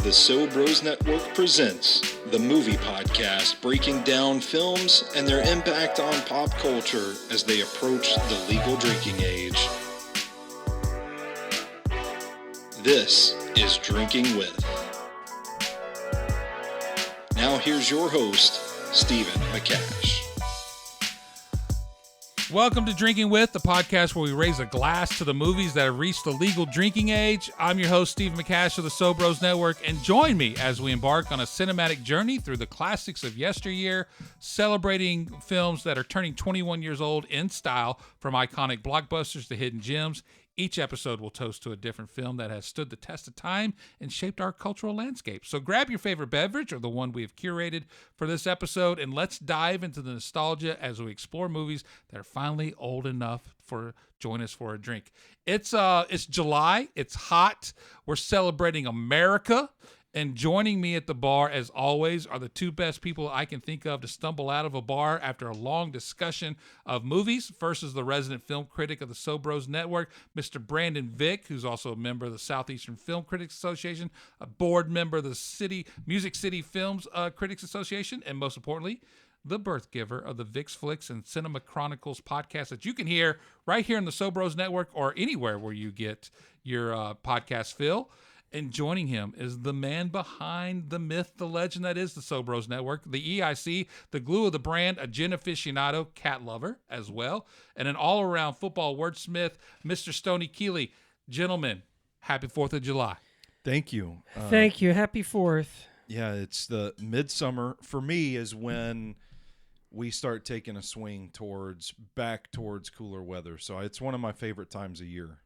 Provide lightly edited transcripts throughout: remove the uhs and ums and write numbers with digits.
The So Bros Network presents the movie podcast breaking down films and their impact on pop culture as they approach the legal drinking age. This is Drinking With. Now here's your host, Stephen McCash. Welcome to Drinking With, the podcast where we raise a glass to the movies that have reached the legal drinking age. I'm your host, Steve McCash of the So Bros Network, and join me as we embark on a cinematic journey through the classics of yesteryear, celebrating films that are turning 21 years old in style, from iconic blockbusters to hidden gems. Each episode will toast to a different film that has stood the test of time and shaped our cultural landscape. So grab your favorite beverage or the one we have curated for this episode, and let's dive into the nostalgia as we explore movies that are finally old enough for join us for a drink. It's July. It's hot. We're celebrating America. And joining me at the bar, as always, are the two best people I can think of to stumble out of a bar after a long discussion of movies. First is the resident film critic of the So Bros Network, Mr. Brandon Vick, who's also a member of the Southeastern Film Critics Association, a board member of the Music City Films Critics Association, and most importantly, the birth giver of the Vicks Flicks and Cinema Chronicles podcast that you can hear right here in the So Bros Network or anywhere where you get your podcast fill. And joining him is the man behind the myth, the legend that is the So Bros Network, the EIC, the glue of the brand, a gin aficionado, cat lover as well, and an all-around football wordsmith, Mr. Stoney Keeley. Gentlemen, happy 4th of July. Thank you. Thank you. Happy 4th. Yeah, it's the midsummer for me is when we start taking a swing back towards cooler weather. So it's one of my favorite times of year.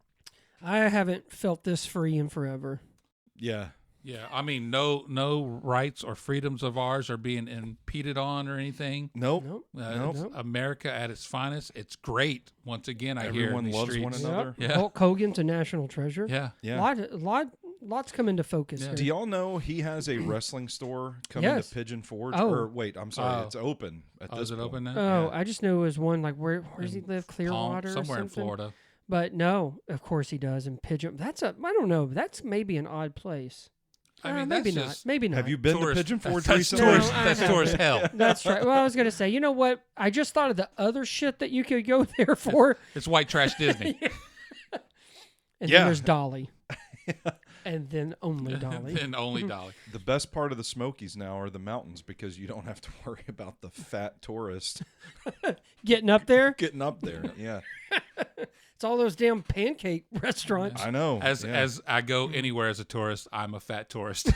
I haven't felt this free in forever. Yeah. Yeah, I mean, no rights or freedoms of ours are being impeded on or anything. Nope. It's America at its finest. It's great. Once again, Everyone hear in loves streets. one another. Yeah. Hulk Hogan's a national treasure. Yeah. Lots come into focus here. Do y'all know he has a wrestling store coming Yes. to Pigeon Forge? Oh. Or wait, I'm sorry, it's open at this Is it point. open now? Oh, Yeah. I just knew it was one like where does he live? Clearwater, Somewhere or in something? Florida. But no, of course he does in Pigeon. I don't know. That's maybe an odd place. I mean, maybe that's not. just Maybe not. Have you been Tourist- to Pigeon Forge that's recently? tourist, No, I that's haven't. tourist hell. That's right. Well, I was gonna say, you know what? I just thought of the other shit that you could go there for. It's white trash Disney. And Yeah. then there's Dolly. And then only Dolly. And only Dolly. The best part of the Smokies now are the mountains because you don't have to worry about the fat tourist Getting up there. getting up there. Yeah, It's all those damn pancake restaurants. I know. As I go anywhere as a tourist, I'm a fat tourist.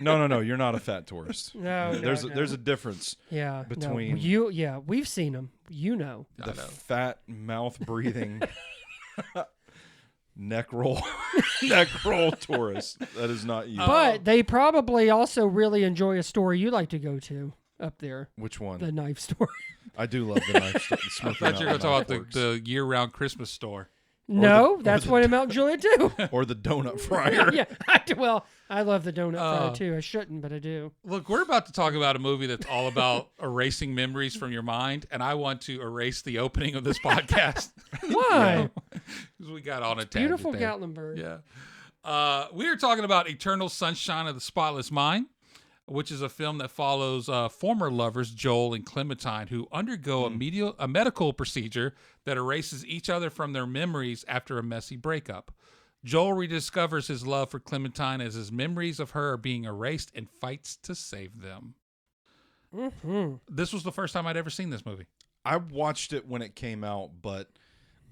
No, you're not a fat tourist. No, there's no. there's a difference. Yeah, between- we've seen them. You know. I The know. fat mouth breathing neck roll tourist. That is not you. But they probably also really enjoy a store you like to go to up there, Which one? the knife store. I do love the knife store. I thought you were going to talk about the year-round Christmas store. No, that's one in Mount Juliet too. or the donut fryer. Yeah, I love the donut fryer too. I shouldn't, but I do. Look, we're about to talk about a movie that's all about erasing memories from your mind, and I want to erase the opening of this podcast. Why? Because we got on a tangent Beautiful there. Gatlinburg. Yeah. We are talking about Eternal Sunshine of the Spotless Mind, which is a film that follows former lovers Joel and Clementine, who undergo a medical procedure that erases each other from their memories after a messy breakup. Joel rediscovers his love for Clementine as his memories of her are being erased and fights to save them. Mm-hmm. This was the first time I'd ever seen this movie. I watched it when it came out, but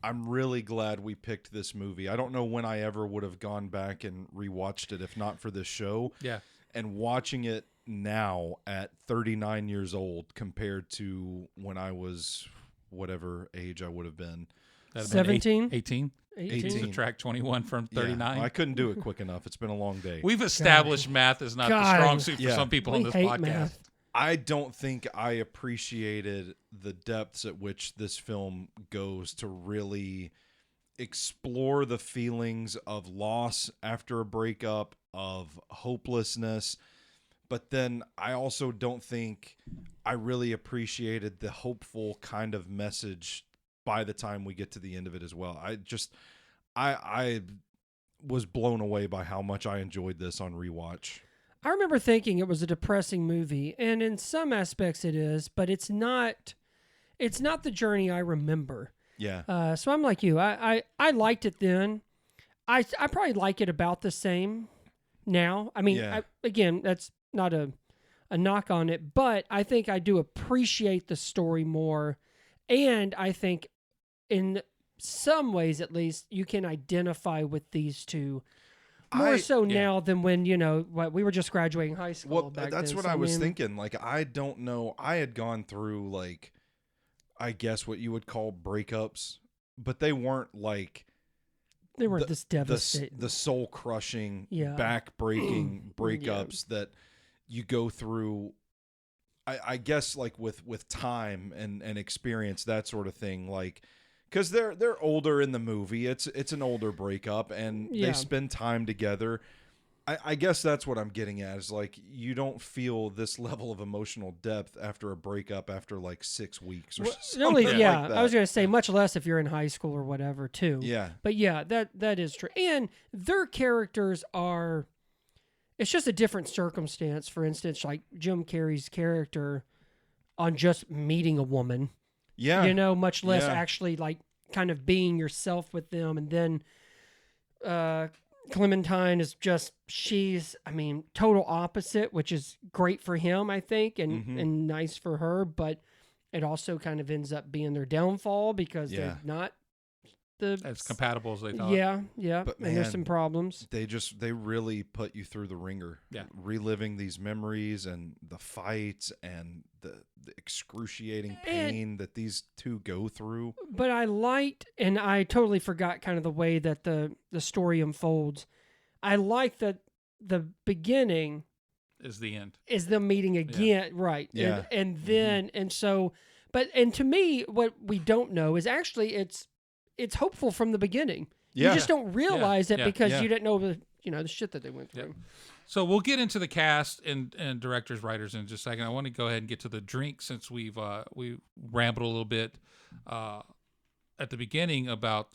I'm really glad we picked this movie. I don't know when I ever would have gone back and rewatched it if not for this show. Yeah. And watching it now at 39 years old compared to when I was whatever age I would have been. That'd have been 17? 18? 18. Subtract 21 from 39. Yeah, I couldn't do it quick enough. It's been a long day. We've established math is not the God. strong suit for Yeah. some people on We this hate podcast. math. I don't think I appreciated the depths at which this film goes to really explore the feelings of loss after a breakup, of hopelessness. But then I also don't think I really appreciated the hopeful kind of message by the time we get to the end of it as well. I was blown away by how much I enjoyed this on rewatch. I remember thinking it was a depressing movie, and in some aspects it is, but it's not the journey I remember. Yeah. So I'm like you. I liked it then. I probably like it about the same now. I mean, Yeah. again, that's not a knock on it, but I think I do appreciate the story more, and I think in some ways at least you can identify with these two more so now than when we were just graduating high school. Well, back that's then. what So, I was thinking. Like, I don't know. I had gone through, like, I guess what you would call breakups, but they weren't like they weren't this devastating. the soul crushing, Yeah. back breaking breakups that you go through. I guess like with time and experience, that sort of thing. Like, because they're older in the movie. It's an older breakup, and they spend time together. I guess that's what I'm getting at, is like, you don't feel this level of emotional depth after a breakup after like 6 weeks or something like that. I was going to say much less if you're in high school or whatever too. Yeah. But yeah, that is true. And their characters are, it's just a different circumstance. For instance, like Jim Carrey's character on just meeting a woman. Yeah. Much less actually like kind of being yourself with them. And then Clementine is just, she's, I mean, total opposite, which is great for him, I think, and nice for her, but it also kind of ends up being their downfall because they're not as compatible as they thought. Yeah. But and there's some problems. They really put you through the ringer. Yeah. Reliving these memories and the fights and the excruciating pain that these two go through. But I liked, and I totally forgot kind of the way that the story unfolds. I like that the beginning is the end. Is them meeting again, right? Yeah. And then and to me, what we don't know is actually it's hopeful from the beginning. Yeah. You just don't realize it because Yeah. you didn't know the shit that they went through. Yeah. So we'll get into the cast and directors, writers in just a second. I want to go ahead and get to the drink since we rambled a little bit at the beginning about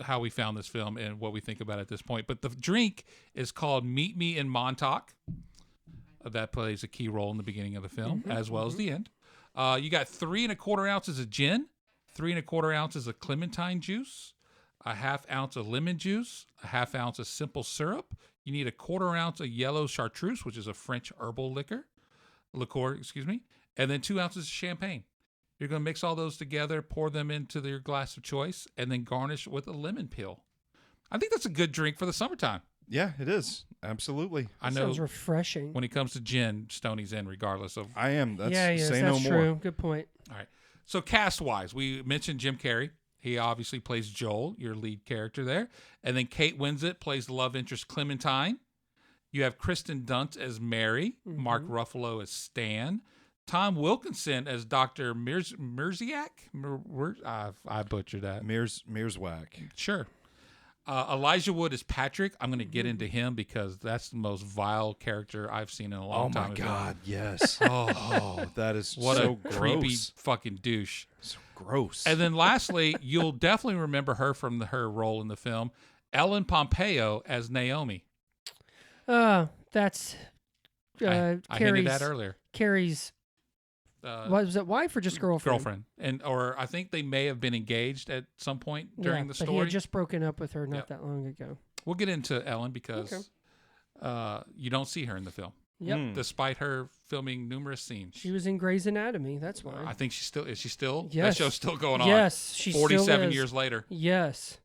how we found this film and what we think about it at this point. But the drink is called Meet Me in Montauk. That plays a key role in the beginning of the film as well as the end. You got 3 1/4 ounces of gin, 3 1/4 ounces of clementine juice, a 1/2 ounce of lemon juice, a 1/2 ounce of simple syrup. You need a 1/4 ounce of Yellow Chartreuse, which is a French herbal liqueur, and then 2 ounces of champagne. You're going to mix all those together, pour them into your glass of choice, and then garnish with a lemon peel. I think that's a good drink for the summertime. Yeah, it is. Absolutely. I know. Sounds refreshing. When it comes to gin, Stoney's in regardless of. I am. That's say that's no true. more. Good point. All right. So cast-wise, we mentioned Jim Carrey. He obviously plays Joel, your lead character there. And then Kate Winslet plays the love interest Clementine. You have Kristen Dunst as Mary, Mark Ruffalo as Stan, Tom Wilkinson as Dr. Mirziak. I butchered that. Mearswack. Sure. Elijah Wood is Patrick. I'm going to get into him because that's the most vile character I've seen in a long time. Oh my God, yes. That is what so a gross. creepy fucking douche. So gross. And then lastly, you'll definitely remember her from her role in the film, Ellen Pompeo as Naomi. That's I hinted at earlier. Carrie's was it wife or just girlfriend? Girlfriend, or I think they may have been engaged at some point during the story. But he had just broken up with her not that long ago. We'll get into Ellen because you don't see her in the film. Yep. Despite her filming numerous scenes. She was in Grey's Anatomy. That's why. I think she still? Yes. That show's still going on. Yes, she 47 still is. years later. Yes.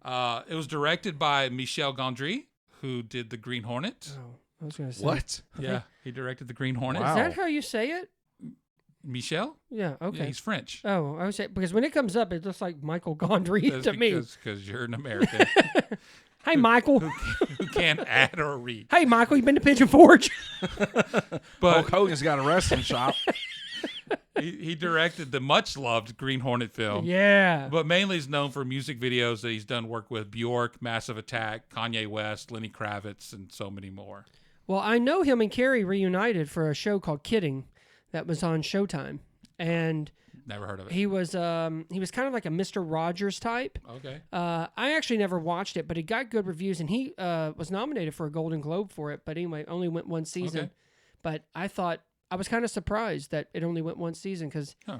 It was directed by Michel Gondry, who did The Green Hornet. Oh, I was going to say. What? Yeah, he directed The Green Hornet. Wow. Is that how you say it? Michel? Yeah, okay. Yeah, he's French. Oh, I was saying, because when it comes up, it looks like Michael Gondry to me. Because you're an American. Hey, Michael. who can't add or read. Hey, Michael, you been to Pigeon Forge? But Hulk Hogan's got a wrestling shop. he directed the much-loved Green Hornet film. Yeah. But mainly is known for music videos that he's done work with Bjork, Massive Attack, Kanye West, Lenny Kravitz, and so many more. Well, I know him and Carrie reunited for a show called Kidding that was on Showtime. And Never heard of it. He was kind of like a Mr. Rogers type. Okay. I actually never watched it, but it got good reviews, and he was nominated for a Golden Globe for it. But anyway, only went one season. Okay. But I was kind of surprised that it only went one season because I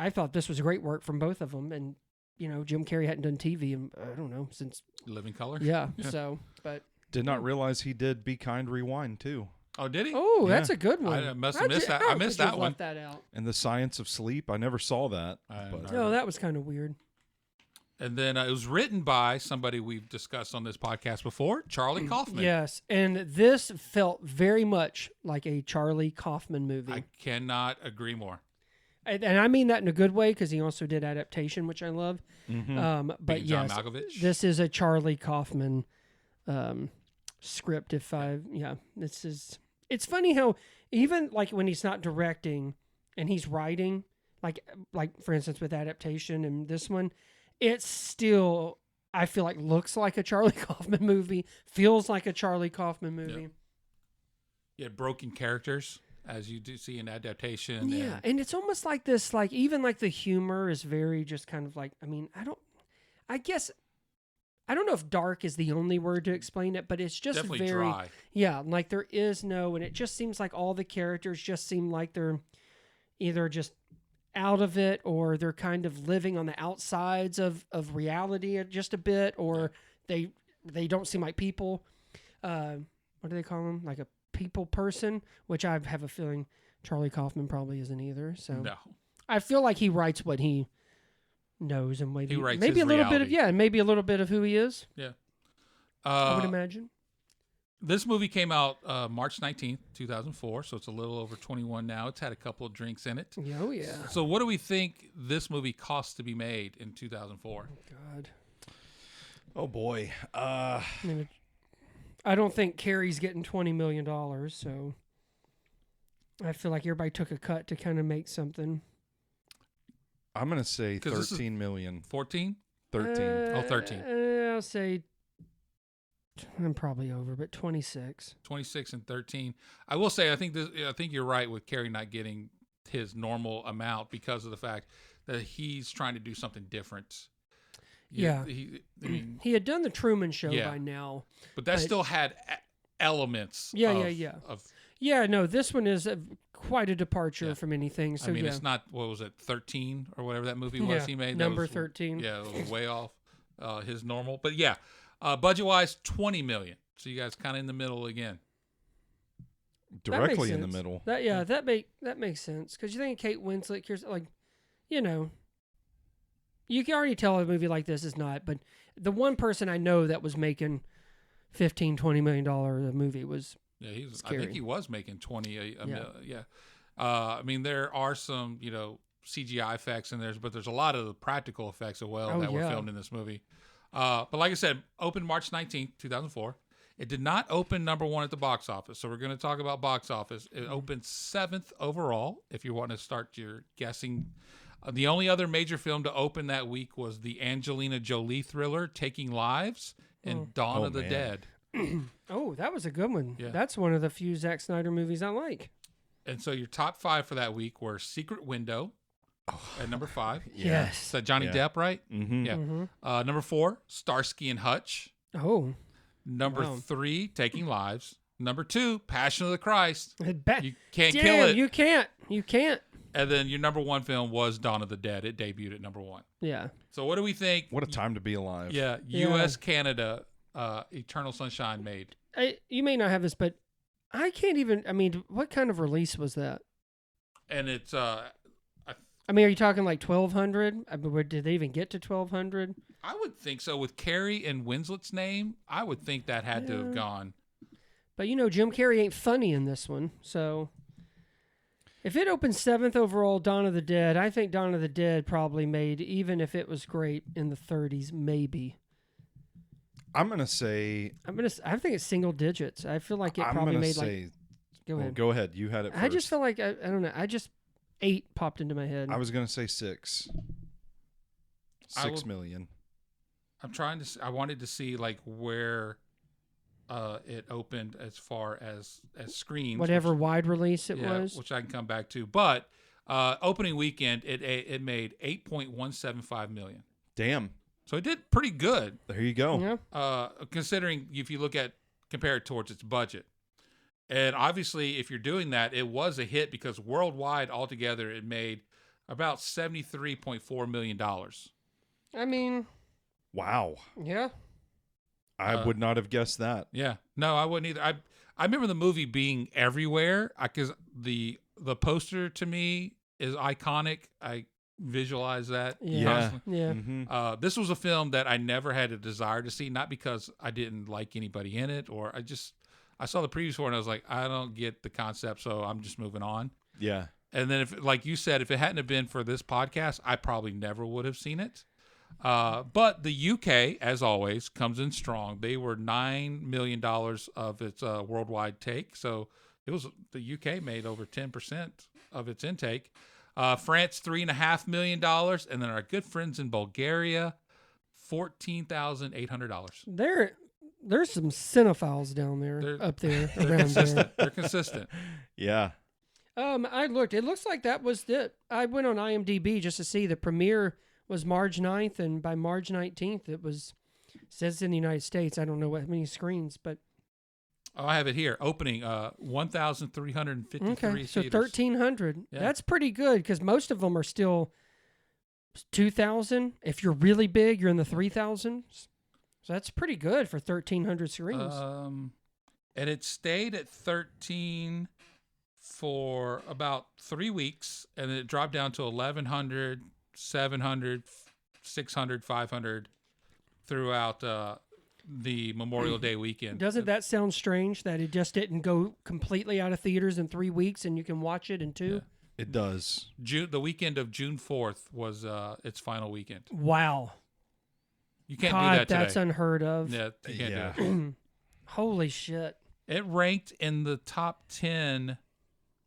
thought this was great work from both of them, and Jim Carrey hadn't done TV in I don't know since Living Color. Yeah. So, but Did not realize he did Be Kind Rewind too. Oh, did he? oh, Yeah. that's a good one. I must have missed that. I missed that one. Left that out. And The Science of Sleep. I never saw that. But- No, that was kind of weird. And then it was written by somebody we've discussed on this podcast before, Charlie Kaufman. Yes, and this felt very much like a Charlie Kaufman movie. I cannot agree more. And I mean that in a good way because he also did Adaptation, which I love. Mm-hmm. But Being John yes, Malkovich. this is a Charlie Kaufman script. It's funny how even like when he's not directing and he's writing, like for instance with Adaptation and this one, it still I feel like looks like a Charlie Kaufman movie, feels like a Charlie Kaufman movie. Yep. You had broken characters, as you do see in Adaptation. Yeah, and it's almost like this, like even like the humor is very just kind of like, I mean, I don't know if dark is the only word to explain it, but it's just Definitely very dry. Yeah, like there is no, and it just seems like all the characters just seem like they're either just out of it or they're kind of living on the outsides of reality just a bit, or they don't seem like people. What do they call them? Like a people person, which I have a feeling Charlie Kaufman probably isn't either. So No. I feel like he writes what he knows and maybe He writes maybe his a little reality. bit of maybe a little bit of who he is. Yeah. I would imagine. This movie came out March 19th, 2004, so it's a little over 21 now. It's had a couple of drinks in it. Oh yeah. So what do we think this movie cost to be made in 2004? God. Oh boy. I mean, I don't think Carrey's getting $20 million, so I feel like everybody took a cut to kind of make something. I'm gonna say 'Cause this is- 13 million. 14? 13. 13. I'll say I'm probably over, but 26. 26 and 13. I will say I think you're right with Carrey not getting his normal amount because of the fact that he's trying to do something different. Yeah. I mean, He had done the Truman Show Yeah. by now. but that still had elements. Yeah, of, yeah. Of, Yeah, no, this one is quite a departure Yeah. from anything. So I mean, yeah. it's not, what was it, 13 or whatever that movie was Yeah, he made? That number was- 13. Yeah, it was way off his normal. But yeah, budget-wise, $20 million. So you guys kind of in the middle again. That makes Directly in the sense. middle. That makes sense because you think Kate Winslet, here's like, you can already tell a movie like this is not. But the one person I know that was making $15-20 million a movie was Yeah, I Scary. think he was making 20 a Yeah. yeah. I mean, there are some, CGI effects in there, but there's a lot of the practical effects as well Oh, that were yeah. filmed in this movie. But like I said, opened March 19th, 2004. It did not open number one at the box office, so we're going to talk about box office. It opened 7th overall, if you want to start your guessing. The only other major film to open that week was the Angelina Jolie thriller, Taking Lives, and Dawn Oh, of the man. Dead. Oh, that was a good one. Yeah. That's one of the few Zack Snyder movies I like. And so your top 5 for that week were Secret Window at number 5. Is Yes. that Johnny Yeah. Depp, right? Mm-hmm. Yeah. Number 4, Starsky and Hutch. Oh. Number Wow. 3, Taking Lives. Number 2, Passion of the Christ. Damn, You can't kill it. You can't. And then your number 1 film was Dawn of the Dead. It debuted at number 1. Yeah. So what do we think? What a time to be alive. Yeah, Yeah. U.S. Canada, Eternal Sunshine made. You may not have this, but I can't even. I mean, what kind of release was that? And it's I mean, are you talking like 1,200? I mean, did they even get to 1,200? I would think so with Carrey and Winslet's name. I would think that had to have Yeah. gone. But Jim Carrey ain't funny in this one, so if it opened 7th overall, Dawn of the Dead, I think Dawn of the Dead probably made, even if it was great, in the 30s, maybe. I'm gonna say. I think it's single digits. I feel like it I'm probably gonna made say. like. Go well, ahead. go ahead. You had it first. I just feel like I don't know. 8 popped into my head. I was gonna say 6. I 6 will- million. I'm trying to. I wanted to see like where it opened as far as screens. Whatever wide release it Yeah, was. which I can come back to. But Opening weekend, it made $8.175 million. Damn. So it did pretty good. There you go. Yeah. Considering if you compare it towards its budget. And obviously, if you're doing that, it was a hit because worldwide altogether it made about $73.4 million. I mean, Wow. yeah. I would not have guessed that. Yeah. No, I wouldn't either. I remember the movie being everywhere because the poster to me is iconic. I visualize that. Yeah. constantly. Yeah. Mm-hmm. This was a film that I never had a desire to see, not because I didn't like anybody in it or I saw the previews for it and I was like, I don't get the concept, so I'm just moving on. Yeah. And then if, like you said, if it hadn't have been for this podcast, I probably never would have seen it. But the UK, as always, comes in strong. They were $9 million of its worldwide take. So the UK made over 10% of its intake. France, $3.5 million. And then our good friends in Bulgaria, $14,800. There's some cinephiles down there, up there, They're around consistent. there. They're consistent. Yeah. I looked. It looks like that was it. I went on IMDb just to see the premiere was March 9th, and by March 19th, it says in the United States. I don't know what many screens, but Oh, I have it here. Opening 1,353 okay, so theaters. 1,300. Yeah. That's pretty good because most of them are still 2,000. If you're really big, you're in the 3,000s. So that's pretty good for 1,300 screens. And it stayed at 13 for about 3 weeks, and then it dropped down to 1,100, 700, 600, 500 throughout the Memorial Day weekend. Doesn't that sound strange that it just didn't go completely out of theaters in 3 weeks and you can watch it in 2? Yeah. It does. The weekend of June 4th was its final weekend. Wow. You can't God, do that today. that's unheard of. Yeah, you can't Yeah. do it. Holy shit. It ranked in the top 10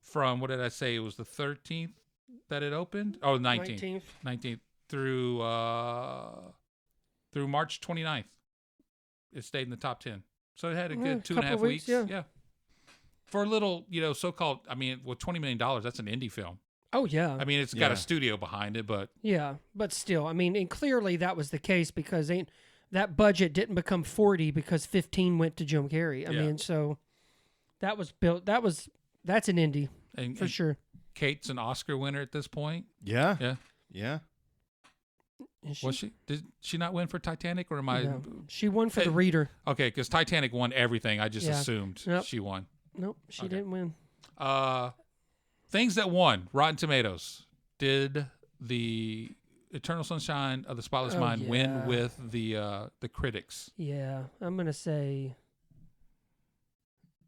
from, what did I say? It was the 13th that it opened? Oh, 19th. 19th through March 29th. It stayed in the top 10. So it had a good 2.5 couple weeks. weeks, yeah. For a little, so-called, with $20 million, that's an indie film. Oh, yeah. I mean, it's got Yeah. a studio behind it, but Yeah, but still, and clearly that was the case because that budget didn't become 40 because 15 went to Jim Carrey. I Yeah. mean, so that was built. That's an indie for sure. Kate's an Oscar winner at this point. Yeah. Yeah. Yeah. Is Was she? Did she not win for Titanic, or am I? No. She won for the reader. Okay, because Titanic won everything. I just Yeah. assumed Yep. she won. Nope, she Okay. didn't win. Things that won. Rotten Tomatoes. Did the Eternal Sunshine of the Spotless Oh, Mind win yeah. with the critics? Yeah, I'm gonna say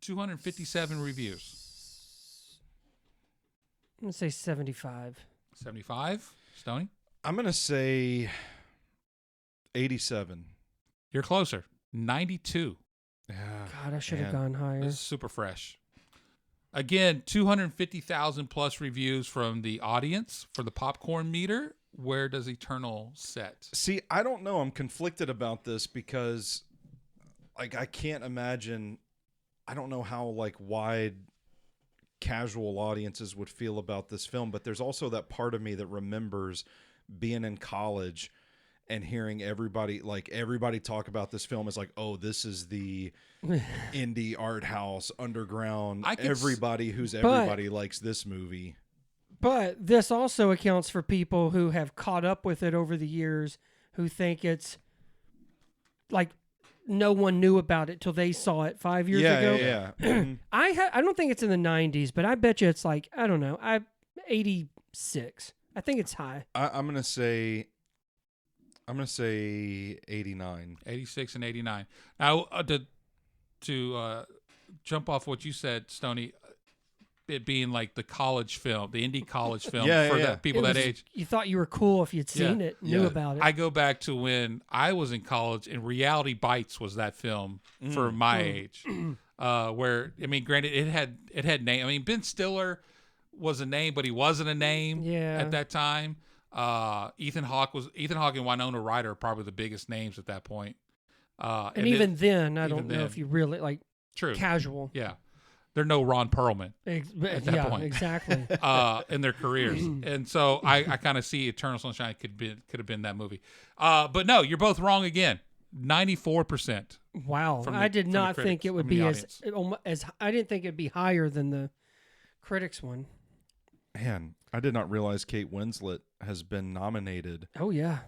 257 reviews. 75. 75. Stoney, I'm going to say 87. you're closer. 92. Yeah. God, I should have man. gone higher. This is super fresh. Again, 250,000 plus reviews from the audience for the popcorn meter. Where does Eternal set? See, I don't know. I'm conflicted about this because, I can't imagine. I don't know how wide casual audiences would feel about this film, but there's also that part of me that remembers being in college and hearing everybody talk about this film as this is the indie art house underground. Everybody likes this movie. But this also accounts for people who have caught up with it over the years, who think it's like no one knew about it till they saw it 5 years ago. Yeah. Mhm. I don't think it's in the 90s, but I bet you it's 86. I think it's high. I'm gonna say 89. 86 and 89. Now, to jump off what you said, Stoney, it being like the college film, the indie college film for people that age. You thought you were cool if you'd seen it, knew Yeah. about it. I go back to when I was in college, and Reality Bites was that film for my age. Where granted, it had name. Ben Stiller was a name, but he wasn't a name at that time. Ethan Hawke and Winona Ryder are probably the biggest names at that point. and even then, I don't know if you really true. casual. Yeah. they're no Ron Perlman At that point. exactly. In their careers. And so I kind of see Eternal Sunshine could have been that movie. But no, you're both wrong again. 94%. Wow, From I did from the not think critics, it would from the be audience. I didn't think it'd be higher than the critics one. Man, I did not realize Kate Winslet has been nominated Oh yeah,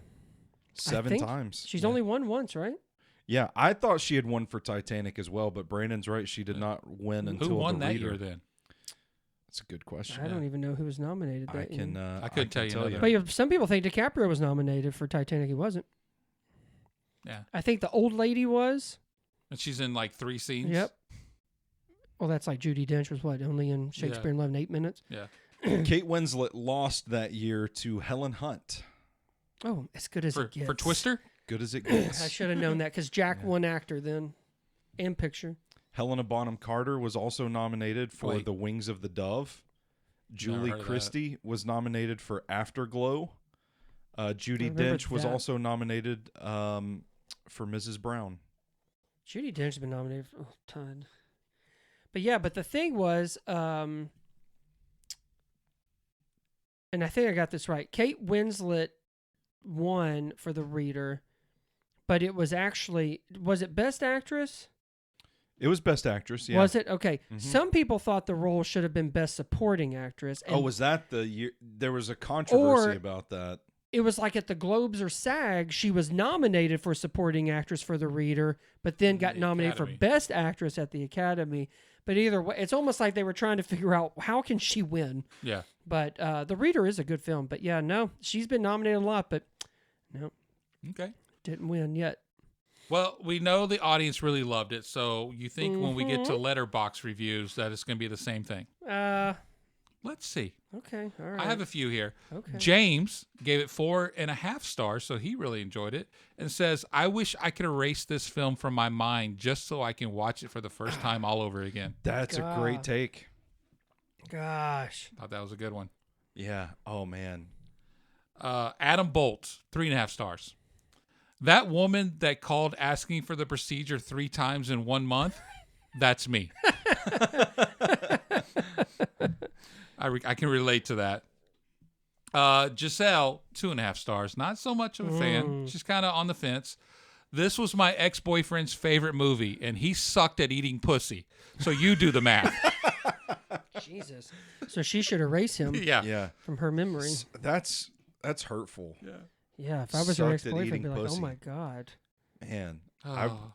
7 times. she's only won once, right? Yeah, I thought she had won for Titanic as well, but Brandon's right. She did not win until Who won The that Reader. year then? That's a good question. I don't even know who was nominated that year. I couldn't tell you another. But some people think DiCaprio was nominated for Titanic. He wasn't. Yeah. I think the old lady was. And she's in like 3 scenes. Yep. Well, that's like Judi Dench was what, only in Shakespeare in Love in 8 minutes? Yeah. Kate Winslet lost that year to Helen Hunt. Oh, as good as it gets. For Twister? Good as it gets. I should have known that because Jack won actor then and picture. Helena Bonham Carter was also nominated for Wait. The Wings of the Dove. Julie heard of Christie was nominated for Afterglow. Judi remember Dench was that. also nominated for Mrs. Brown. Judi Dench has been nominated for a ton. But yeah, but the thing was, and I think I got this right. Kate Winslet won for The Reader, but it was actually, was it Best Actress? It was Best Actress, yeah. Was it? Okay. Mhm. Some people thought the role should have been Best Supporting Actress. And Oh, was that the year? There was a controversy Or- about that. it was like at the Globes or SAG, she was nominated for Supporting Actress for The Reader, but then got The nominated Academy. for Best Actress at the Academy. But either way, it's almost like they were trying to figure out how can she win. Yeah. But The Reader is a good film. But yeah, no, she's been nominated a lot, but no, Okay. didn't win yet. Well, we know the audience really loved it, so you think when we get Mm-hmm. to letterbox reviews that it's going to be the same thing? Let's see. Okay, all right. I have a few here. Okay. James gave it 4.5 stars, so he really enjoyed it, and says, "I wish I could erase this film from my mind just so I can watch it for the first time all over again." That's a God. great take. Gosh. Thought that was a good one. Yeah. Oh, man. Adam Bolt, 3.5 stars. That woman that called asking for the procedure 3 times in 1 month, that's me. I can relate to that. Giselle, 2.5 stars. Not so much of a fan. She's kind of on the fence. This was my ex-boyfriend's favorite movie, and he sucked at eating pussy. So you do the math. Jesus. So she should erase him Yeah. Yeah. from her memory. That's hurtful. Yeah, if I was her Sucked at ex-boyfriend, I'd eating be like, oh pussy. my God. Man. Oh.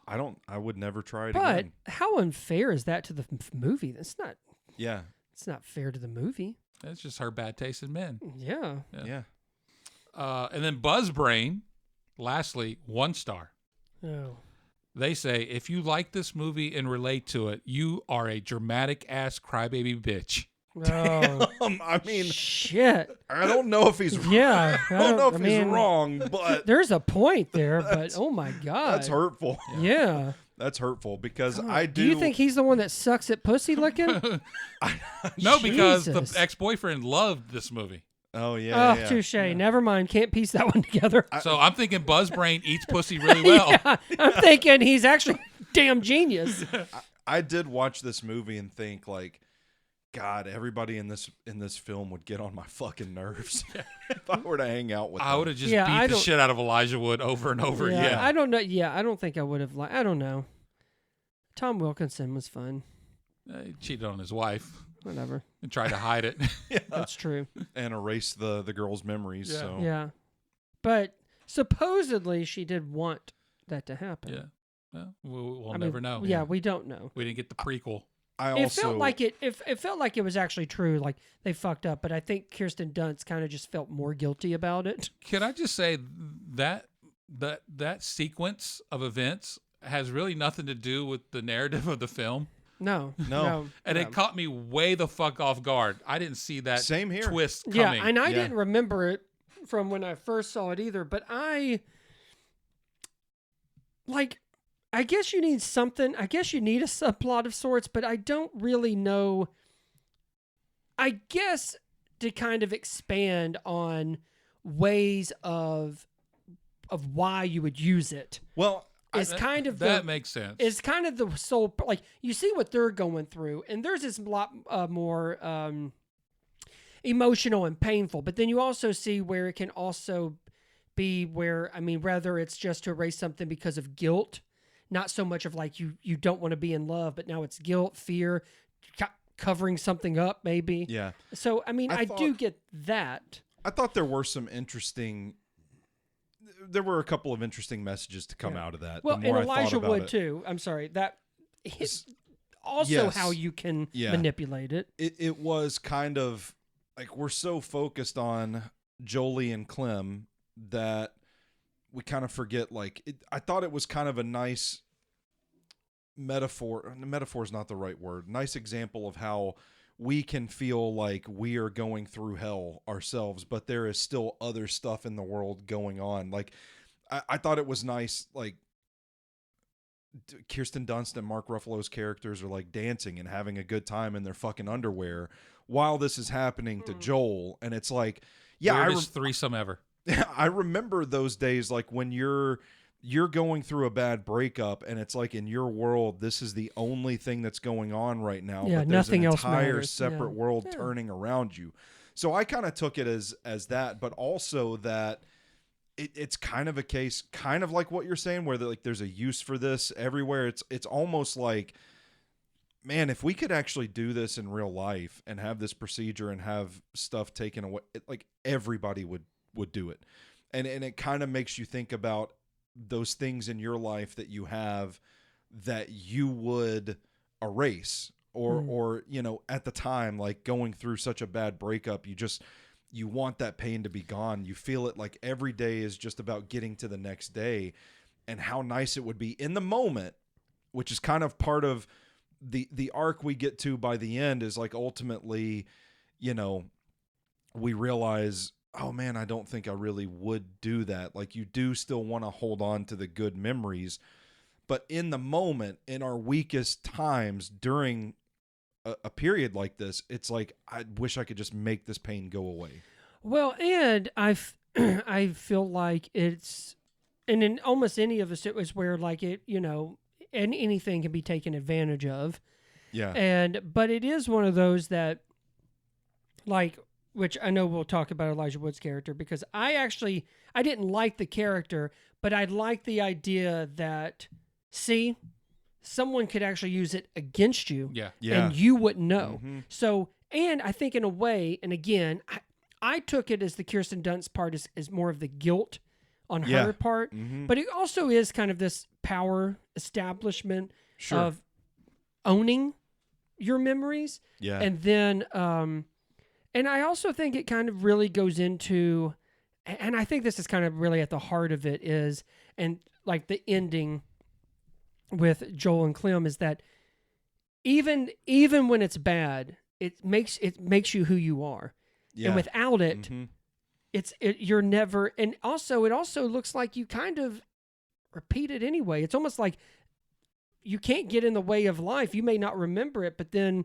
I would never try it But again. how unfair is that to the movie? That's not. Yeah. It's not fair to the movie. That's just her bad taste in men. Yeah. Yeah. And then Buzzbrain, lastly, 1 star. Oh. They say, if you like this movie and relate to it, you are a dramatic ass crybaby bitch. Oh. I mean, Shit. I don't know if he's Yeah. I don't know if I he's mean, wrong, but There's a point there, but oh my God. that's hurtful. Yeah. That's hurtful because God, I do you think he's the one that sucks at pussy licking? No, because the Jesus. ex-boyfriend loved this movie. Oh yeah. Oh, yeah. touche. Never mind. Can't piece that one together. So I'm thinking Buzzbrain eats pussy really well. Yeah, I'm thinking he's actually damn genius. I did watch this movie and think like, God, everybody in this film would get on my fucking nerves if I were to hang out with them. I would have just Yeah, I beat the don't- shit out of Elijah Wood over and over Yeah, again. I don't know. Yeah, I don't think I would have. I don't know. Tom Wilkinson was fun. He cheated on his wife Whatever. and tried to hide it. That's true. and erase the girl's memories. Yeah. So Yeah. But supposedly she did want that to happen. Yeah. Well, we'll I mean, never know. Yeah, we don't know. We didn't get the prequel. I It also felt like it felt like it was actually true. Like they fucked up, but I think Kirsten Dunst kind of just felt more guilty about it. Can I just say that sequence of events has really nothing to do with the narrative of the film? No. No. And it caught me way the fuck off guard. I didn't see that Same here. twist Yeah, coming. and I Yeah. didn't remember it from when I first saw it either, but I guess you need something. I guess you need a subplot of sorts, but I don't really know. I guess to kind of expand on ways of why you would use it. well, is kind of that makes sense. Is kind of the soul. Like you see what they're going through, and theirs is a lot more emotional and painful. But then you also see where it can also be where, I mean, whether it's just to erase something because of guilt, not so much of like you don't want to be in love, but now it's guilt, fear, covering something up maybe. Yeah. So, I mean, I do get that. I thought there were there were a couple of interesting messages to come out of that. Well, and Elijah Wood too. I'm sorry. That also how you can manipulate it. It was kind of like we're so focused on Jolie and Clem that we kind of forget, like, I thought it was kind of a nice metaphor. Metaphor is not the right word. Nice example of how we can feel like we are going through hell ourselves, but there is still other stuff in the world going on. Like, I thought it was nice, like, Kirsten Dunst and Mark Ruffalo's characters are like dancing and having a good time in their fucking underwear while this is happening to Joel. And it's like, weirdest threesome ever. I remember those days, like when you're going through a bad breakup and it's like in your world, this is the only thing that's going on right now. Yeah, but there's nothing an else entire matters. separate world turning around you. So I kind of took it as that, but also that it's kind of a case, kind of like what you're saying, where like there's a use for this everywhere. It's almost like, man, if we could actually do this in real life and have this procedure and have stuff taken away, like everybody would do it. And it kind of makes you think about those things in your life that you have that you would erase or, you know, at the time, like going through such a bad breakup, you want that pain to be gone. You feel it like every day is just about getting to the next day, and how nice it would be in the moment, which is kind of part of the arc we get to by the end, is like ultimately, you know, we realize, oh man, I don't think I really would do that. Like, you do still want to hold on to the good memories, but in the moment, in our weakest times during a period like this, it's like, I wish I could just make this pain go away. Well, and I feel like it's, and in almost any of us, it was where like it, you know, and anything can be taken advantage of. Yeah. But it is one of those that, like, which I know we'll talk about Elijah Wood's character, because I didn't like the character, but I liked the idea that, see, someone could actually use it against you, and you wouldn't know. Mm-hmm. So, and I think in a way, and again, I took it as the Kirsten Dunst part is more of the guilt on her part, but it also is kind of this power establishment of owning your memories. Yeah. And then, and I also think it kind of really goes into, and I think this is kind of really at the heart of it is, and like the ending with Joel and Clem, is that even when it's bad, it makes you who you are. Yeah. And without it, you're never, and also it also looks like you kind of repeat it anyway. It's almost like you can't get in the way of life. You may not remember it, but then,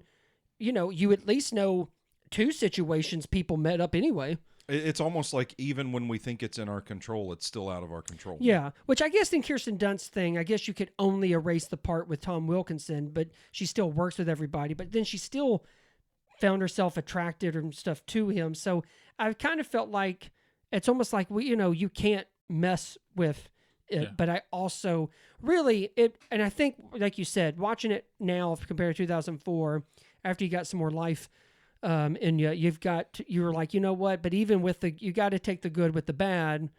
you know, you at least know 2 situations people met up anyway. It's almost like even when we think it's in our control, it's still out of our control. Yeah, which I guess in Kirsten Dunst's thing, I guess you could only erase the part with Tom Wilkinson, but she still works with everybody. But then she still found herself attracted and stuff to him. So I kind of felt like it's almost like you can't mess with it. Yeah. But I also really and I think, like you said, watching it now compared to 2004, after you got some more life in you, you were like, you know what? But even with you got to take the good with the bad,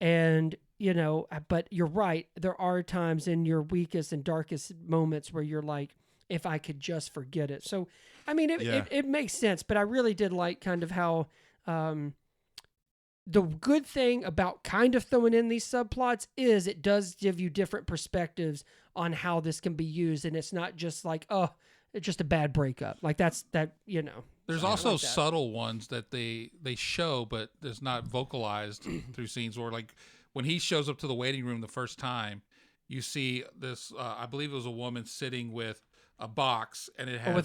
and you know. But you're right. There are times in your weakest and darkest moments where you're like, if I could just forget it. So, I mean, it makes sense. But I really did like kind of how the good thing about kind of throwing in these subplots is it does give you different perspectives on how this can be used, and it's not just like, oh, it's just a bad breakup. Like that, you know. There's also subtle ones that they show, but it's not vocalized through scenes. Or like when he shows up to the waiting room the first time, you see this. I believe it was a woman sitting with a box, and it had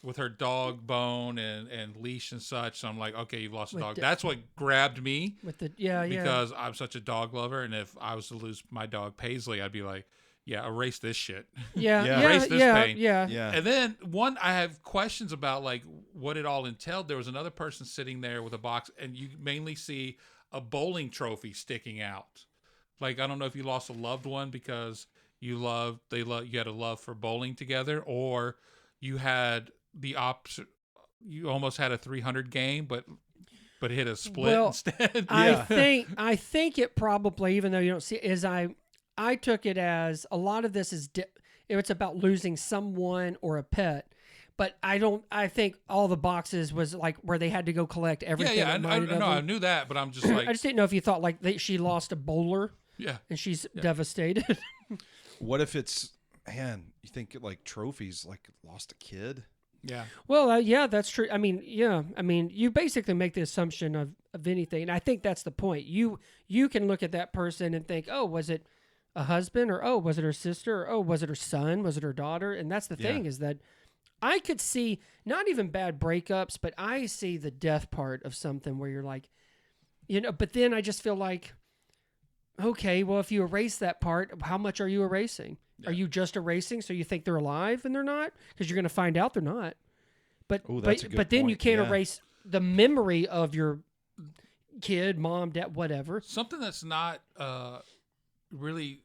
with her dog Bone and leash and such. So I'm like, okay, you've lost a With dog. the- That's what grabbed me With the yeah. because I'm such a dog lover. And if I was to lose my dog Paisley, I'd be like, yeah, erase this shit. Yeah, Yeah. Erase this pain. yeah. Yeah. And then one, I have questions about like what it all entailed. There was another person sitting there with a box, and you mainly see a bowling trophy sticking out. Like, I don't know if you lost a loved one because you had a love for bowling together, or you had the opposite. You almost had a 300 game, but hit a split instead. I think it probably, even though you don't see it, is I took it as a lot of this is it's about losing someone or a pet. But I think all the boxes was like where they had to go collect everything. Yeah, I knew that, but I'm just like, I just didn't know if you thought like she lost a bowler. Yeah, and she's devastated. What if it's, man, you think like trophies, like lost a kid? yeah. Well, yeah, that's true. I mean, you basically make the assumption of anything, and I think that's the point. You can look at that person and think, oh, was it a husband, or oh, was it her sister, or oh, was it her son, was it her daughter? And that's the thing, is that I could see not even bad breakups, but I see the death part of something where you're like, but then I just feel like, okay, well, if you erase that part, how much are you erasing? Yeah. Are you just erasing so you think they're alive and they're not? Because you're going to find out they're not. But then you can't erase the memory of your kid, mom, dad, whatever. Something that's not really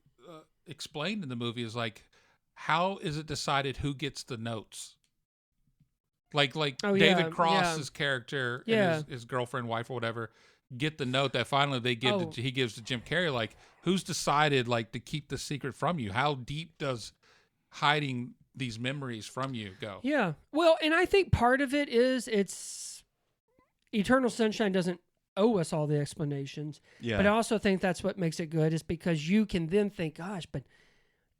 explained in the movie is like, how is it decided who gets the notes? Like David Cross's character and his girlfriend, wife, or whatever, get the note that finally he gives to Jim Carrey. Like, who's decided like to keep the secret from you? How deep does hiding these memories from you go? Yeah. Well, and I think part of it is it's Eternal Sunshine doesn't owe us all the explanations. Yeah. But I also think that's what makes it good, is because you can then think, gosh, but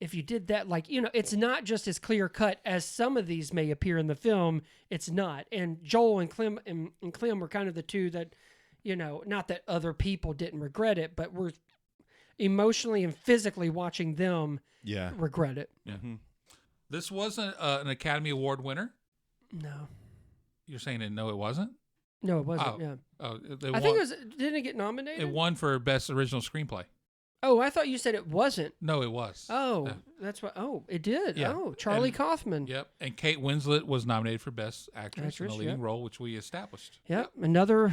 if you did that, like, it's not just as clear cut as some of these may appear in the film. It's not. And Joel and Clem were kind of the two that, not that other people didn't regret it, but we're emotionally and physically watching them regret it. Yeah. Mm-hmm. This wasn't an Academy Award winner? No. You're saying no, it wasn't? No, it wasn't, yeah. Oh, I think it was, didn't it get nominated? It won for Best Original Screenplay. Oh, I thought you said it wasn't. No, it was. Oh, that's what. Oh, it did. Yeah. Oh, Charlie Kaufman. Yep. And Kate Winslet was nominated for Best Actress in a leading role, which we established. Yep. Another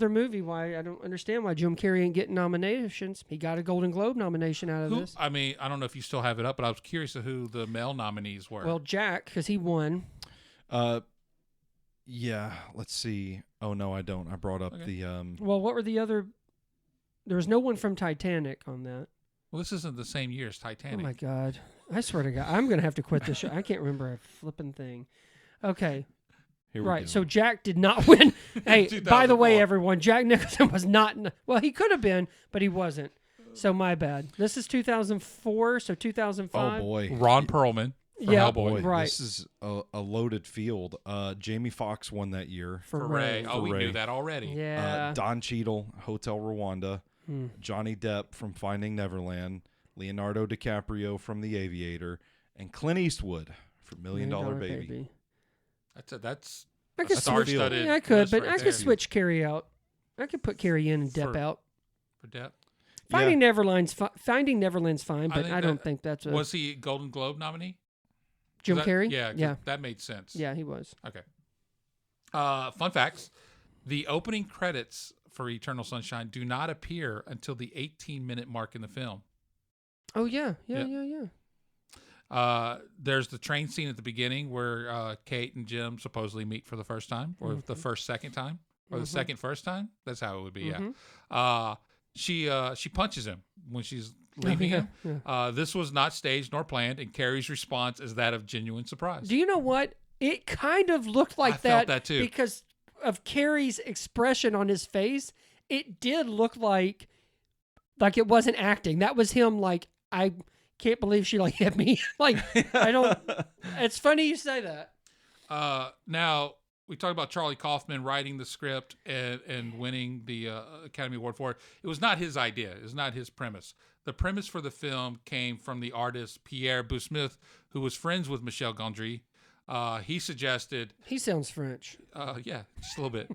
movie. Why I don't understand why Jim Carrey ain't getting nominations. He got a Golden Globe nomination out of this. I mean, I don't know if you still have it up, but I was curious of who the male nominees were. Well, Jack, because he won. Yeah. Let's see. Oh no, I don't. I brought up the. Well, what were the other? There was no one from Titanic on that. Well, this isn't the same year as Titanic. Oh, my God. I swear to God. I'm going to have to quit this show. I can't remember a flipping thing. Okay. Here we go. So Jack did not win. Hey, by the way, everyone, Jack Nicholson was not. Well, he could have been, but he wasn't. So my bad. This is 2004, so 2005. Oh, boy. Ron Perlman. Yeah, Hellboy. right. This is a loaded field. Jamie Foxx won that year. For Ray. Ray. Oh, we knew that already. Yeah. Don Cheadle, Hotel Rwanda. Johnny Depp from Finding Neverland. Leonardo DiCaprio from The Aviator. And Clint Eastwood for $1 Million Baby. That's I could switch. star-studded Yeah, I could, list but right I there. could switch Carrie out. I could put Carrie in and Depp out. For Depp. Finding Neverland's fine, but I don't think that's a... Was he a Golden Globe nominee? Jim Carrey? Yeah. That made sense. Yeah, he was. Okay. Fun facts. The opening credits for Eternal Sunshine do not appear until the 18-minute mark in the film. Oh, yeah. There's the train scene at the beginning where Kate and Jim supposedly meet for the first time, or the second time, or the second first time. That's how it would be, yeah. She punches him when she's leaving him. Yeah. This was not staged nor planned, and Carrie's response is that of genuine surprise. Do you know what? It kind of looked like I felt that too. Because of Carrie's expression on his face. It did look like it wasn't acting. That was him like, I can't believe she hit me. I don't. It's funny you say that. Now we talked about Charlie Kaufman writing the script and winning the Academy Award for it. It was not his idea. It was not his premise. The premise for the film came from the artist Pierre Boussmith, who was friends with Michel Gondry. He suggested. He sounds French. Yeah, just a little bit.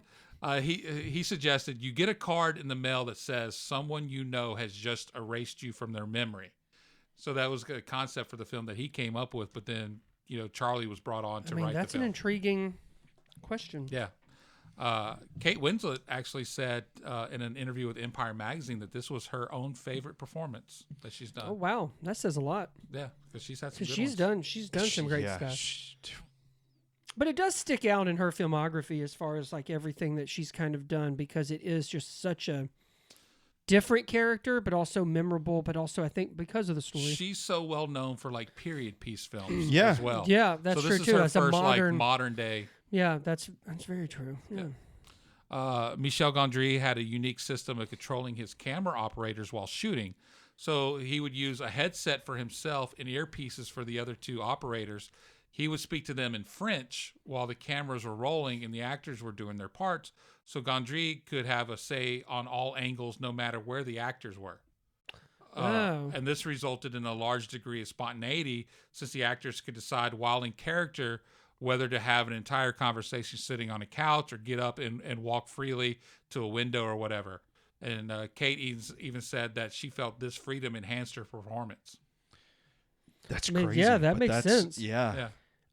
He suggested you get a card in the mail that says someone you know has just erased you from their memory. So that was a concept for the film that he came up with, but then Charlie was brought on to write the film. That's an intriguing question. Yeah. Kate Winslet actually said in an interview with Empire Magazine that this was her own favorite performance that she's done. Oh wow, that says a lot. Yeah, because she's had some. Good She's done some great stuff. But it does stick out in her filmography as far as like everything that she's kind of done, because it is just such a different character, but also memorable, but also I think because of the story. She's so well known for like period piece films as well. Yeah, that's so true this too. Is her That's first, a modern, like, modern day. Yeah, that's very true. Yeah. Michel Gondry had a unique system of controlling his camera operators while shooting. So he would use a headset for himself and earpieces for the other two operators. He would speak to them in French while the cameras were rolling and the actors were doing their parts. So Gondry could have a say on all angles, no matter where the actors were. And this resulted in a large degree of spontaneity, since the actors could decide while in character whether to have an entire conversation sitting on a couch or get up and walk freely to a window or whatever. And Kate even said that she felt this freedom enhanced her performance. That's crazy. Yeah, that makes sense. Yeah.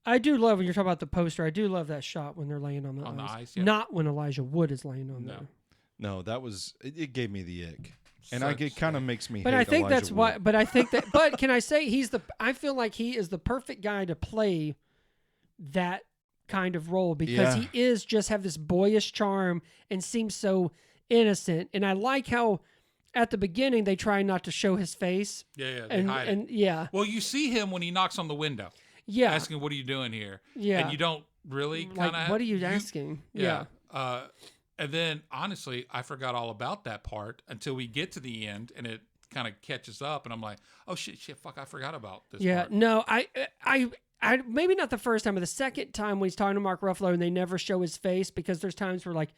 I do love when you're talking about the poster. I do love that shot when they're laying on the ice. Yeah. Not when Elijah Wood is laying on there. No, that was it gave me the ick. And it kind of makes me But hate I think Elijah that's Wood. why but I think that but can I say I feel like he is the perfect guy to play that kind of role, because he is just have this boyish charm and seems so innocent. And I like how at the beginning they try not to show his face. Yeah, they hide it. Yeah. Well, you see him when he knocks on the window. Yeah. Asking, what are you doing here? Yeah. And you don't really kind of... Like, what are you asking? Yeah. And then, honestly, I forgot all about that part until we get to the end, and it kind of catches up, and I'm like, oh, shit, fuck, I forgot about this part. No, I maybe not the first time, but the second time when he's talking to Mark Ruffalo and they never show his face, because there's times where, like,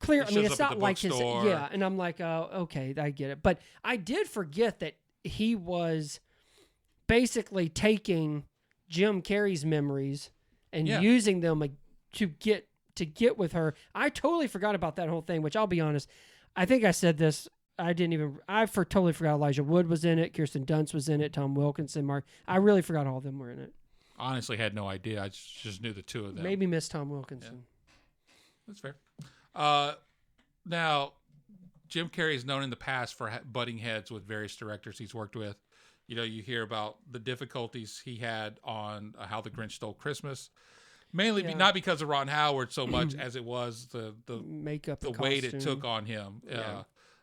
clear... I mean, it's not like his... Yeah, and I'm like, oh, okay, I get it. But I did forget that he was basically taking Jim Carrey's memories and using them to get with her. I totally forgot about that whole thing, which I'll be honest, I think I said this. I totally forgot Elijah Wood was in it. Kirsten Dunst was in it. Tom Wilkinson, Mark. I really forgot all of them were in it. Honestly, had no idea. I just knew the two of them. Maybe miss Tom Wilkinson. Yeah. That's fair. Now, Jim Carrey is known in the past for butting heads with various directors he's worked with. You hear about the difficulties he had on How the Grinch Stole Christmas, mainly not because of Ron Howard so much as it was the makeup, the weight it took on him.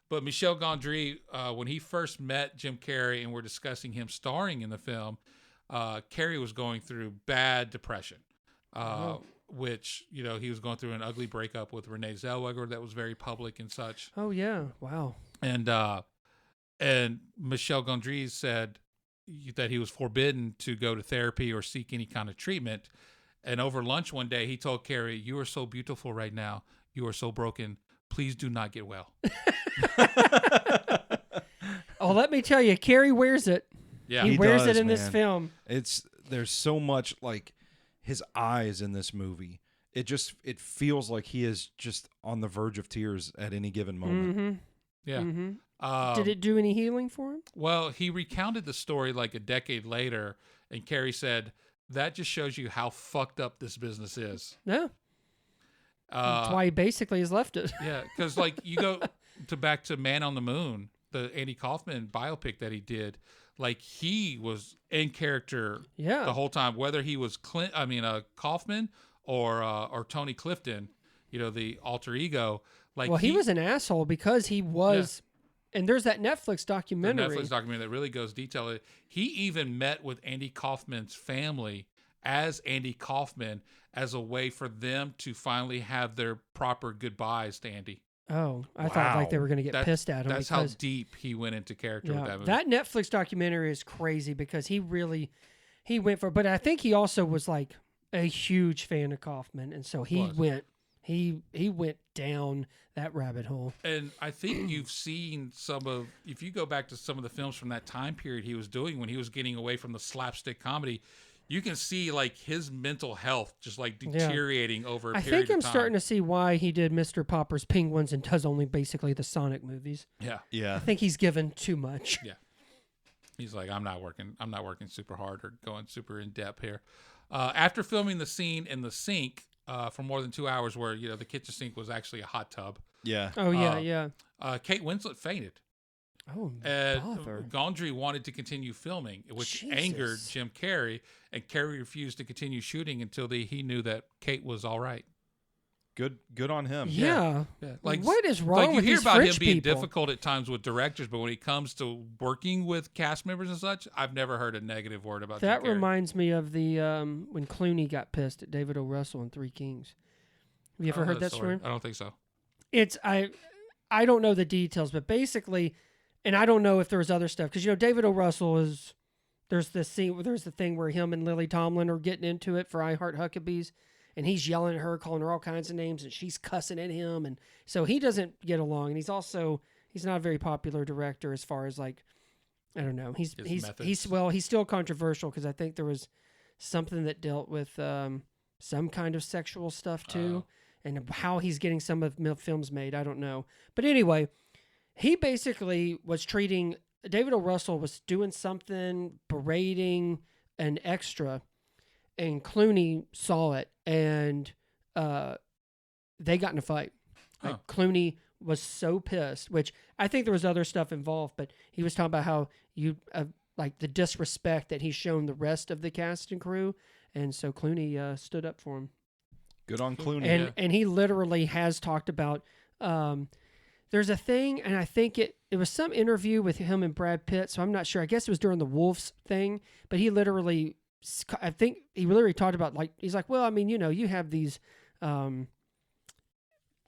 But Michel Gondry, when he first met Jim Carrey and were discussing him starring in the film, Carrey was going through bad depression, which he was going through an ugly breakup with Renee Zellweger that was very public and such. Oh yeah, wow. And Michel Gondry said that he was forbidden to go to therapy or seek any kind of treatment. And over lunch one day, he told Carrey, "You are so beautiful right now. You are so broken. Please do not get well." Oh, let me tell you, Carrey wears it. Yeah, he wears it in this film. There's so much, like, his eyes in this movie. It feels like he is just on the verge of tears at any given moment. Mm-hmm. Yeah. Mm-hmm. Did it do any healing for him? Well, he recounted the story like a decade later, and Carrey said, "That just shows you how fucked up this business is." Yeah. That's why he basically has left it. Yeah, because like you go back to Man on the Moon, the Andy Kaufman biopic that he did. Like, he was in character the whole time, whether he was Kaufman or Tony Clifton, the alter ego. Like, he was an asshole because he was. Yeah. And there's that Netflix documentary. The Netflix documentary that really goes detailed. He even met with Andy Kaufman's family as Andy Kaufman as a way for them to finally have their proper goodbyes to Andy. Oh, I thought like they were going to get pissed at him. That's how deep he went into character with that movie. That Netflix documentary is crazy because he went for. But I think he also was like a huge fan of Kaufman, and so he went down that rabbit hole. And I think you've seen if you go back to some of the films from that time period he was doing when he was getting away from the slapstick comedy, you can see like his mental health just like deteriorating over a I period think I'm of time. starting to see why he did Mr. Popper's Penguins and does only basically the Sonic movies. Yeah. I think he's given too much. Yeah. He's like, I'm not working super hard or going super in depth here. After filming the scene in the sink for more than 2 hours, where the kitchen sink was actually a hot tub. Yeah. Oh yeah. Kate Winslet fainted. Oh, And bother. Gondry wanted to continue filming, which Jesus. angered Jim Carrey, and Carrey refused to continue shooting until he knew that Kate was all right. Good on him. Yeah. Like, what is wrong like with you hear these about French him being people? difficult at times with directors, but when it comes to working with cast members and such, I've never heard a negative word about That Jim Carrey. reminds me of the when Clooney got pissed at David O. Russell in Three Kings. Have you ever heard that story? I don't think so. It's I don't know the details, but basically, and I don't know if there was other stuff because David O. Russell is there's the thing where him and Lily Tomlin are getting into it for I Heart Huckabees, and he's yelling at her, calling her all kinds of names, and she's cussing at him, and so he doesn't get along, and he's not a very popular director as far as like I don't know he's still controversial because I think there was something that dealt with some kind of sexual stuff too. And how he's getting some of films made, I don't know. But anyway, he basically was treating David O. Russell was doing something, berating an extra, and Clooney saw it, and they got in a fight. Huh. Like, Clooney was so pissed, which I think there was other stuff involved, but he was talking about how like the disrespect that he's shown the rest of the cast and crew, and so Clooney stood up for him. Good on Clooney. And he literally has talked about there's a thing, and I think it was some interview with him and Brad Pitt, so I'm not sure. I guess it was during the Wolves thing, but I think he literally talked about, like, he's like, well, I mean, you have these, I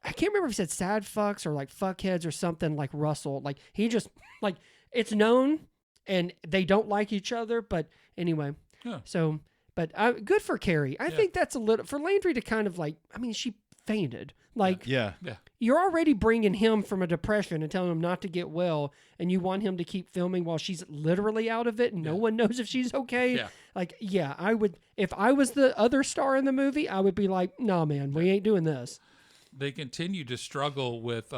can't remember if he said sad fucks or like fuckheads or something like Russell. Like, he just, like, it's known and they don't like each other, but anyway. Yeah. So... But good for Carrie. I think that's a little for Landry to kind of like. I mean, she fainted. Like, Yeah. you're already bringing him from a depression and telling him not to get well, and you want him to keep filming while she's literally out of it, and no one knows if she's okay. Yeah. Like, yeah, I would. If I was the other star in the movie, I would be like, "Nah, man, we ain't doing this." They continue to struggle with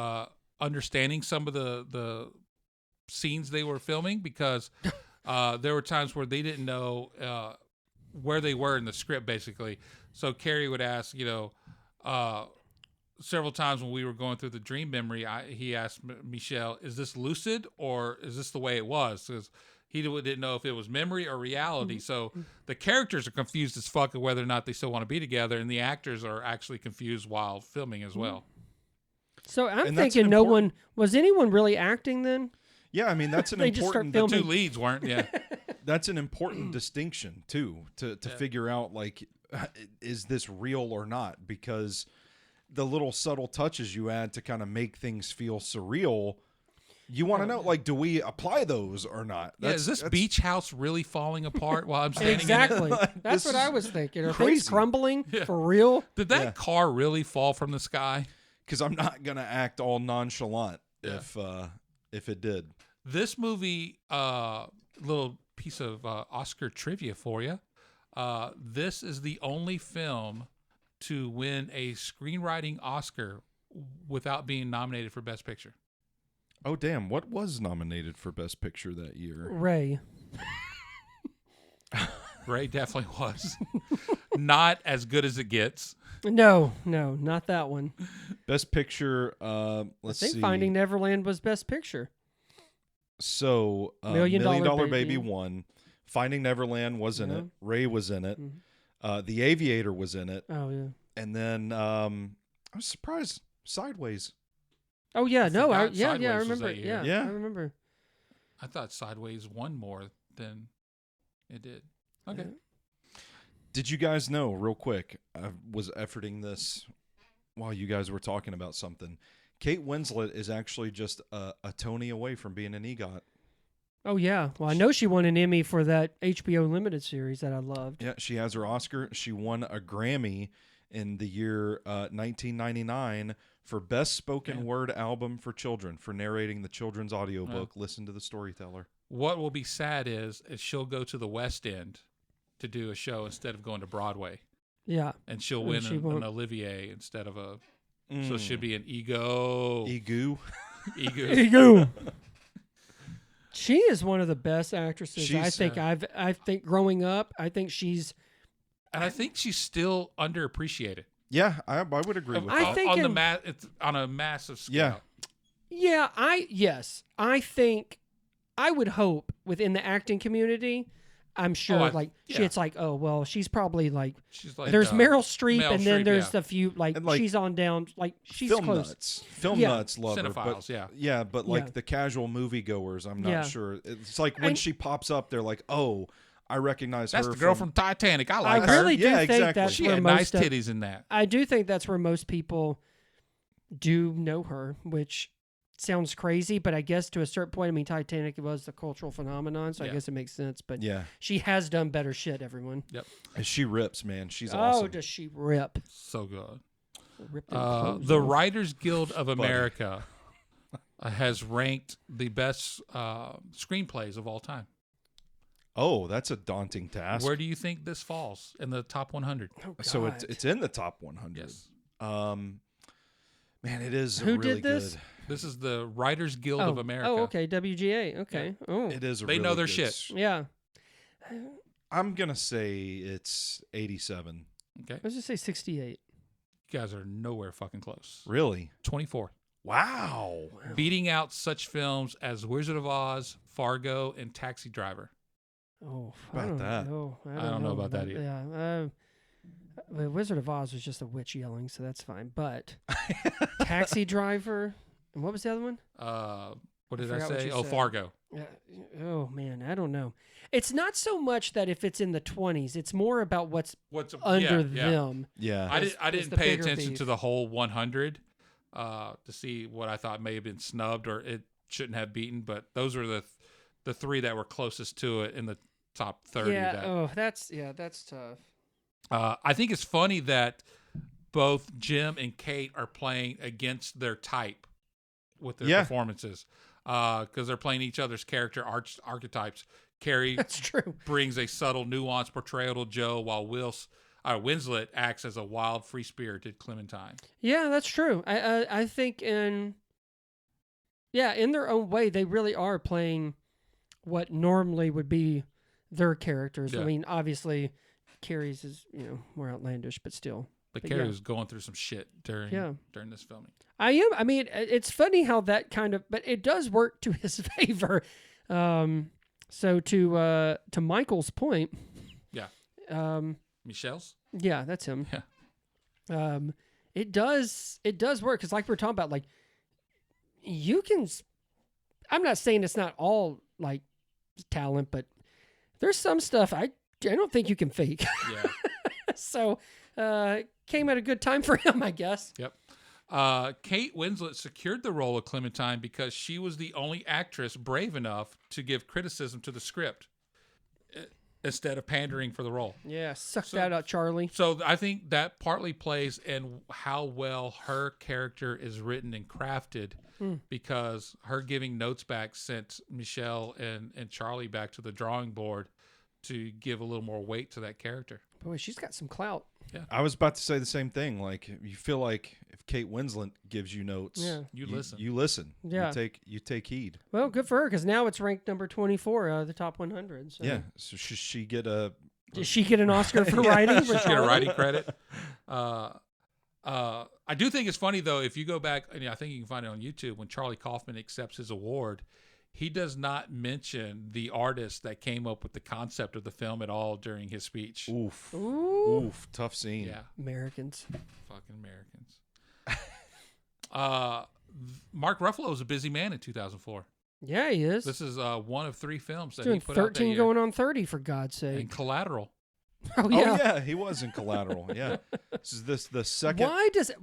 understanding some of the scenes they were filming because there were times where they didn't know. Where they were in the script, basically. So Carrey would ask, several times when we were going through the dream memory, he asked Michelle, is this lucid or is this the way it was? Because he didn't know if it was memory or reality. So the characters are confused as fuck of whether or not they still want to be together, and the actors are actually confused while filming as well. So I'm And that's thinking, an was anyone really acting then? Yeah, I mean, that's an They just start important. The filming. two leads weren't, yeah. That's an important distinction too, to figure out, like, is this real or not? Because the little subtle touches you add to kind of make things feel surreal, you want to know, like, do we apply those or not? Is this beach house really falling apart while I'm standing in Exactly. it? That's This what I is was thinking. Are crazy. things crumbling for real? Did that car really fall from the sky? Because I'm not gonna act all nonchalant if it did. This movie, little piece of Oscar trivia for you. This is the only film to win a screenwriting Oscar without being nominated for Best Picture. Oh damn! What was nominated for Best Picture that year? Ray. Ray definitely was. Not as good as it gets. No, not that one. Best Picture. Let's I think see. Finding Neverland was Best Picture. So, Million Dollar Baby Baby won. Finding Neverland was in it. Ray was in it. Mhm. The Aviator was in it. Oh yeah. And then I was surprised. Sideways. Oh yeah. No. I forgot yeah. I Sideways was remember. that year. Yeah. Yeah. I remember. I thought Sideways won more than it did. Okay. Did you guys know, real quick, I was efforting this while you guys were talking about something. Kate Winslet is actually just a Tony away from being an EGOT. Oh yeah. Well, I know she won an Emmy for that HBO limited series that I loved. Yeah, she has her Oscar. She won a Grammy in the year 1999 for Best Spoken Word Album for Children for narrating the children's audiobook, Listen to the Storyteller. What will be sad is she'll go to the West End to do a show instead of going to Broadway. Yeah. And she'll And win she an won't. Olivier instead of a. So it should be an ego. Egu. Ego. She is one of the best actresses. I She's, think I think growing up, I think she's. And I think she's still underappreciated. Yeah, I would agree with I that. think on it's on a massive scale. Yeah. Yeah, I think I would hope within the acting community, I'm sure it's like, oh well, she's probably like She's like there's Meryl Streep Meryl and then Streep, there's yeah. the few like, And, like, she's on down like she's Film close. nuts. Film Yeah. nuts love her. Cinephiles, But, yeah. but like Yeah. the casual moviegoers, I'm not Yeah. sure. It's like when And- she pops up, they're like, oh, I recognize That's her the girl from Titanic. I I like her. really do Yeah, think exactly. that's She where had nice most of, titties in that. I do think that's where most people do know her, which sounds crazy, but I guess to a certain point, I mean, Titanic was the cultural phenomenon, so I Yeah. guess it makes sense. But Yeah. she has done better shit, everyone. Yep. And she rips, man. She's Oh, awesome. does she rip? So good. Rip them clothes The off. Writers Guild of America has ranked the best screenplays of all time. Oh, that's a daunting task. Where do you think this falls in the top 100? Oh, So God. it's in the top 100. Yes. Man, it is Who really did this? good. This is the Writers Guild of America. Oh, okay. WGA. Okay. Oh, It is. They know really their good shit. yeah. I'm gonna say it's 87. Okay. Let's just say 68. You guys are nowhere fucking close. Really? 24. Wow. Beating out such films as Wizard of Oz, Fargo, and Taxi Driver. Oh, About I don't that? know. I don't know about that either. Yeah. The Wizard of Oz was just a witch yelling, so that's fine. But Taxi Driver, and what was the other one? What did I forgot what say? you Oh, said. Fargo. Oh man, I don't know. It's not so much that if it's in the 20s, it's more about what's under them. Yeah. I Is didn't the pay bigger attention beef. to the whole 100 to see what I thought may have been snubbed or it shouldn't have beaten, but those are the three that were closest to it in the top 30. Yeah. That's tough. I think it's funny that both Jim and Kate are playing against their type with their performances because they're playing each other's character archetypes. Carrie That's true. brings a subtle, nuanced portrayal to Joe, while Winslet acts as a wild, free-spirited Clementine. Yeah, that's true. I think in their own way, they really are playing what normally would be their characters. Yeah. I mean, obviously, Carrie's is more outlandish, but still. But But Carrie yeah. was going through some shit during this filming. I mean, it's funny how that kind of, but it does work to his favor. So to Michael's point, Yeah. Michelle's? yeah, that's him. Yeah. It does work because, like we're talking about, like you can. I'm not saying it's not all like talent, but there's some stuff I don't think you can fake. Yeah. So came at a good time for him, I guess. Yep. Kate Winslet secured the role of Clementine because she was the only actress brave enough to give criticism to the script instead of pandering for the role. Yeah, suck that out, Charlie. So I think that partly plays in how well her character is written and crafted because her giving notes back sent Michelle and Charlie back to the drawing board to give a little more weight to that character. Boy, she's got some clout. I was about to say the same thing. Like, you feel like if Kate Winslet gives you notes, Yeah. You listen. You listen. Yeah. You take heed. Well, good for her because now it's ranked number 24 out of the top 100. So. Yeah. So should she get a? Did she get an Oscar for writing? For Get a Charlie? writing credit. I do think it's funny though. If you go back, and I think you can find it on YouTube when Charlie Kaufman accepts his award, he does not mention the artist that came up with the concept of the film at all during his speech. Oof. Ooh. Oof. Tough scene. Yeah, Americans. fucking Americans. Mark Ruffalo was a busy man in 2004. Yeah, he is. This is one of 3 films that Doing he put out that 13 year. going on 30, for God's sake. And Collateral. Oh, Oh yeah. yeah, he was in Collateral. Yeah. This is the second.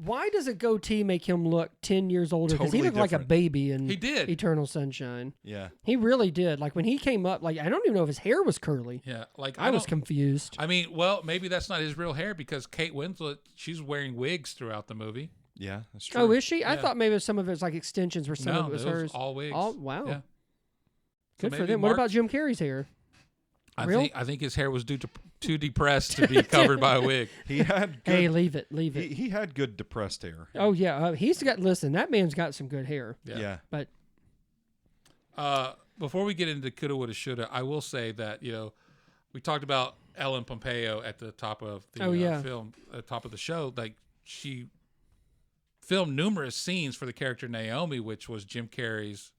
Why does a goatee make him look 10 years older? Because he Totally looked like a different. baby in He did. Eternal Sunshine. Yeah. He really did. Like when he came up, like I don't even know if his hair was curly. Yeah, like I was don't- confused. I mean, well, maybe that's not his real hair because Kate Winslet, she's wearing wigs throughout the movie. Yeah. That's true. Oh, is she? I Yeah. thought maybe some of it was like extensions where some No, of it was it was hers. all wigs. Wow. Yeah. Good So for maybe them. What about Jim Carrey's hair? I think his hair was too depressed to be covered by a wig. He had good, Hey, leave it. He had good depressed hair. Oh yeah, listen, that man's got some good hair. Yeah. But before we get into coulda, woulda, shoulda, I will say that we talked about Ellen Pompeo at the top of the film, at the top of the show. Like, she filmed numerous scenes for the character Naomi, which was Jim Carrey's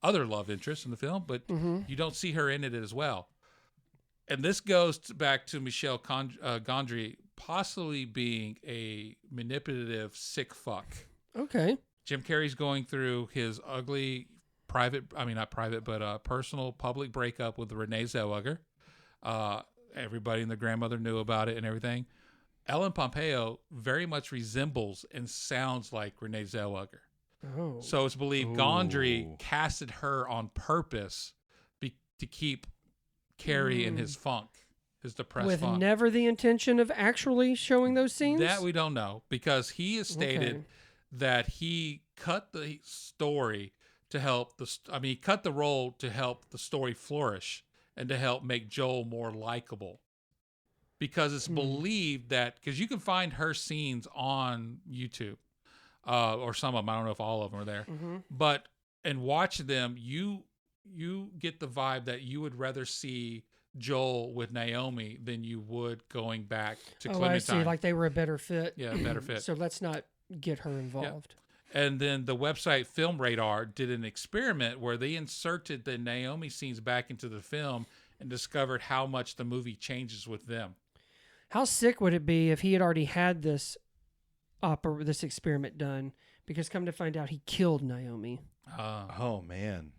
other love interest in the film, but you don't see her in it as well. And this goes back to Michel Gondry possibly being a manipulative sick fuck. okay. Jim Carrey's going through his ugly personal public breakup with Renee Zellweger. Everybody and their grandmother knew about it and everything. Ellen Pompeo very much resembles and sounds like Renee Zellweger. Oh. So it's believed Gondry casted her on purpose to keep Carrey in his funk, his depressed With funk. never the intention of actually showing those scenes? That we don't know, because he has stated that he cut the story to help he cut the role to help the story flourish and to help make Joel more likable. Because it's believed that, because you can find her scenes on YouTube, or some of them, I don't know if all of them are there, but and watch them, you get the vibe that you would rather see Joel with Naomi than you would going back to Clementine. I see. Like they were a better fit. Yeah, better fit. So let's not get her involved. Yeah. And then the website Film Radar did an experiment where they inserted the Naomi scenes back into the film and discovered how much the movie changes with them. How sick would it be if he had already had this experiment done? Because come to find out, he killed Naomi. Oh man.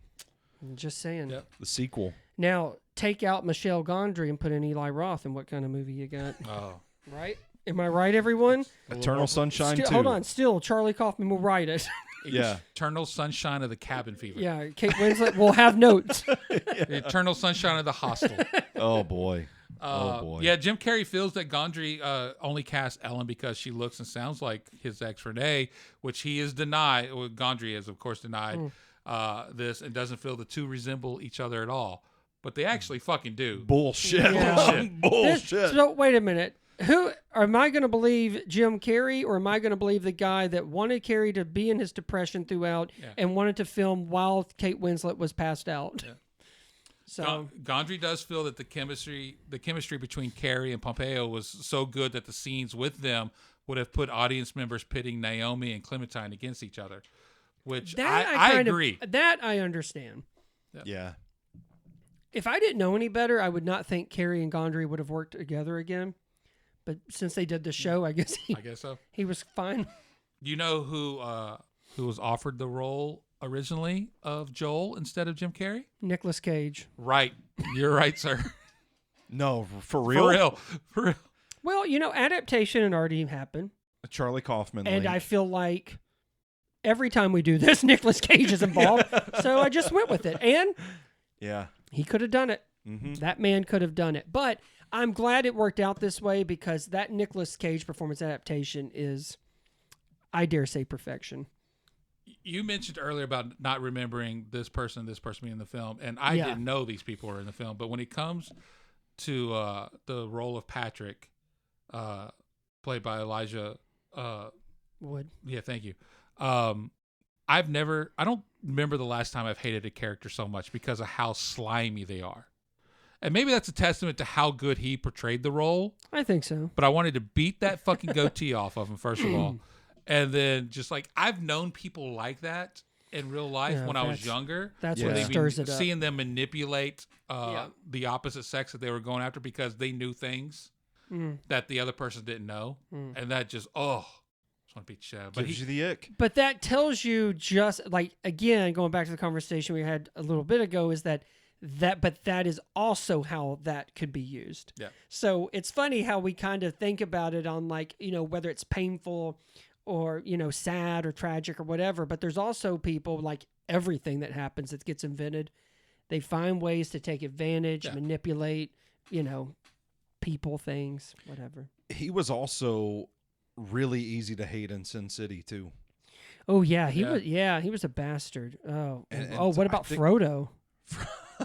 I'm just saying. Yep. The sequel. Now, take out Michel Gondry and put in Eli Roth, and what kind of movie you got? Oh. Right? Am I right, everyone? Eternal Sunshine 2. Hold on. Still, Charlie Kaufman will write it. Yeah. Eternal Sunshine of the Cabin Fever. Yeah, Kate Winslet will have notes. The Eternal Sunshine of the Hostel. Oh boy. Oh boy. Yeah, Jim Carrey feels that Gondry only cast Ellen because she looks and sounds like his ex Renee, which he is denied. Well, Gondry is, of course, denied this and doesn't feel the two resemble each other at all. But they actually fucking do. Bullshit. Yeah. Bullshit. So wait a minute. Who am I going to believe, Jim Carrey, or am I going to believe the guy that wanted Carrey to be in his depression throughout and wanted to film while Kate Winslet was passed out? Yeah. So Gondry does feel that the chemistry between Carrey and Pompeo was so good that the scenes with them would have put audience members pitting Naomi and Clementine against each other, which I agree. That I understand. Yeah. If I didn't know any better, I would not think Carrey and Gondry would have worked together again. But since they did the show, I guess so. He was fine. Do you know who was offered the role originally of Joel instead of Jim Carrey? Nicolas Cage. Right. You're right, sir. No, for real? For real. Well, adaptation had already happened. Charlie Kaufman. And I feel like every time we do this, Nicolas Cage is involved. So I just went with it. And he could have done it. Mm-hmm. That man could have done it. But I'm glad it worked out this way, because that Nicolas Cage performance adaptation is, I dare say, perfection. You mentioned earlier about not remembering this person being in the film, and I didn't know these people were in the film. But when it comes to the role of Patrick, played by Elijah Wood. Yeah, thank you. I don't remember the last time I've hated a character so much because of how slimy they are. And maybe that's a testament to how good he portrayed the role. I think so. But I wanted to beat that fucking goatee off of him, first of all. And then just like, I've known people like that in real life when I was younger. That's what stirs it up. Seeing them manipulate the opposite sex that they were going after because they knew things that the other person didn't know. And that just, just want to beat shit out. Gives you the ick. But that tells you just, like, again, going back to the conversation we had a little bit ago, is that is also how that could be used. Yeah. So it's funny how we kind of think about it on, like, whether it's painful or, sad or tragic or whatever, but there's also people, like everything that happens that gets invented, they find ways to take advantage, manipulate, people, things, whatever. He was also really easy to hate in Sin City too. Oh yeah, he was a bastard. Oh, what about Frodo?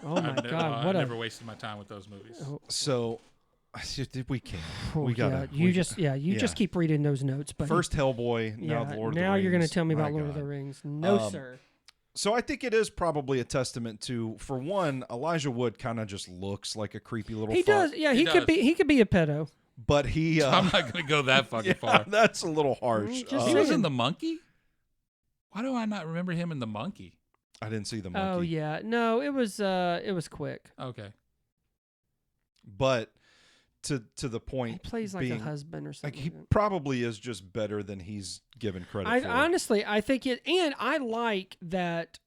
Oh my God! I never wasted my time with those movies. So we can't. We gotta. You just keep reading those notes. But first Hellboy, now the Lord of the Rings. Now you're going to tell me about My Lord of the God. Rings? No, sir. So I think it is probably a testament to, for one, Elijah Wood kind of just looks like a creepy little. He fuck, does. Yeah, he could be a pedo. but he. I'm not going to go that fucking far. That's a little harsh. Just He was saying. in The Monkey? Why do I not remember him in The Monkey? I didn't see the monkey. Oh yeah, no, it was quick. Okay. But to the point, He plays like being, a husband or like something. he probably is just better than he's given credit for. Honestly, I think it, and I like that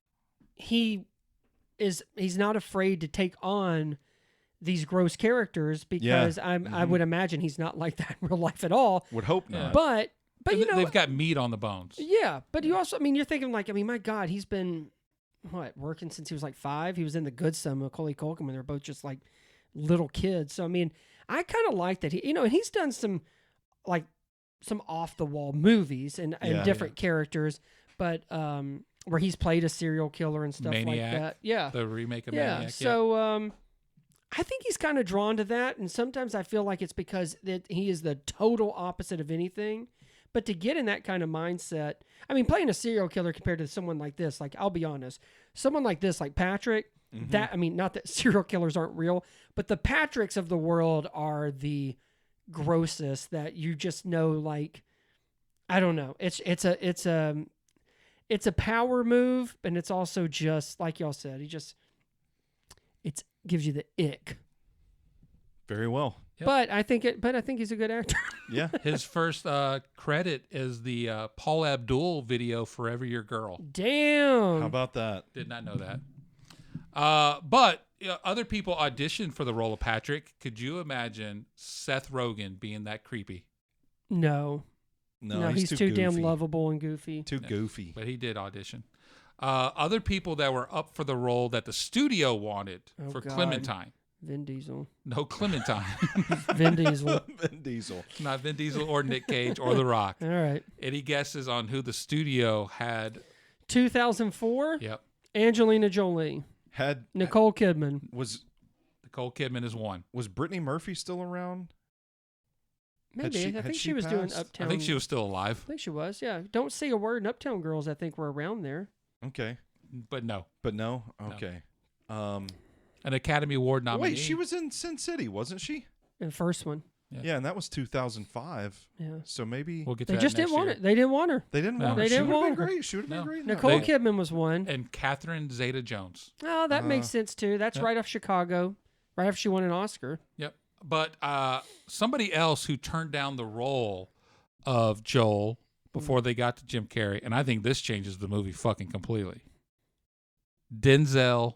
he's not afraid to take on these gross characters because I would imagine he's not like that in real life at all. Would hope Yeah. not. But you know, they've got meat on the bones. yeah. But you also, I mean, you're thinking like, I mean, my God, he's been working since he was like 5. He was in The Good Son with Macaulay Culkin when they were both just like little kids. So I mean, I kind of like that he, and he's done some off the wall movies and different characters, but where he's played a serial killer and stuff Maniac, like that. Yeah, the remake of yeah. Maniac. So I think he's kind of drawn to that, and sometimes I feel like it's because that he is the total opposite of anything. But to get in that kind of mindset, I mean, playing a serial killer compared to someone like this, like I'll be honest, someone like this, like Patrick. That, I mean, not that serial killers aren't real, but the Patricks of the world are the grossest that you just know. Like, I don't know. It's a power move, and it's also just like y'all said. It gives you the ick. Very well. Yep. But I think he's a good actor. Yeah. His first credit is the Paul Abdul video, "Forever Your Girl." Damn. How about that? Did not know that. But other people auditioned for the role of Patrick. Could you imagine Seth Rogen being that creepy? No, he's too damn goofy. lovable and goofy. Too goofy. But he did audition. Other people that were up for the role that the studio wanted for God. Clementine. Vin Diesel. No Clementine. Vin Diesel. Vin Diesel. Not Vin Diesel or Nick Cage or The Rock. All right. Any guesses on who the studio had? 2004. Yep. Angelina Jolie. Had Nicole Kidman. Nicole Kidman is one. Was Brittany Murphy still around? Maybe. I think she was doing Uptown. I think she was still alive. I think she was. Yeah. Don't say a word. And Uptown Girls, I think, were around there. Okay. But no. No? Okay. An Academy Award nominee. Wait, she was in Sin City, wasn't she? In the first one. Yeah, and that was 2005. Yeah. So maybe We'll get to They that just next didn't want year. it. They didn't want her. they didn't No. want her. They She didn't would have want been her. great. She would have No. been great. in Nicole that. Kidman was one. And Catherine Zeta-Jones. Oh, that makes sense too. That's Yep. right off Chicago. Right after she won an Oscar. Yep. But somebody else who turned down the role of Joel before they got to Jim Carrey, and I think this changes the movie fucking completely. Denzel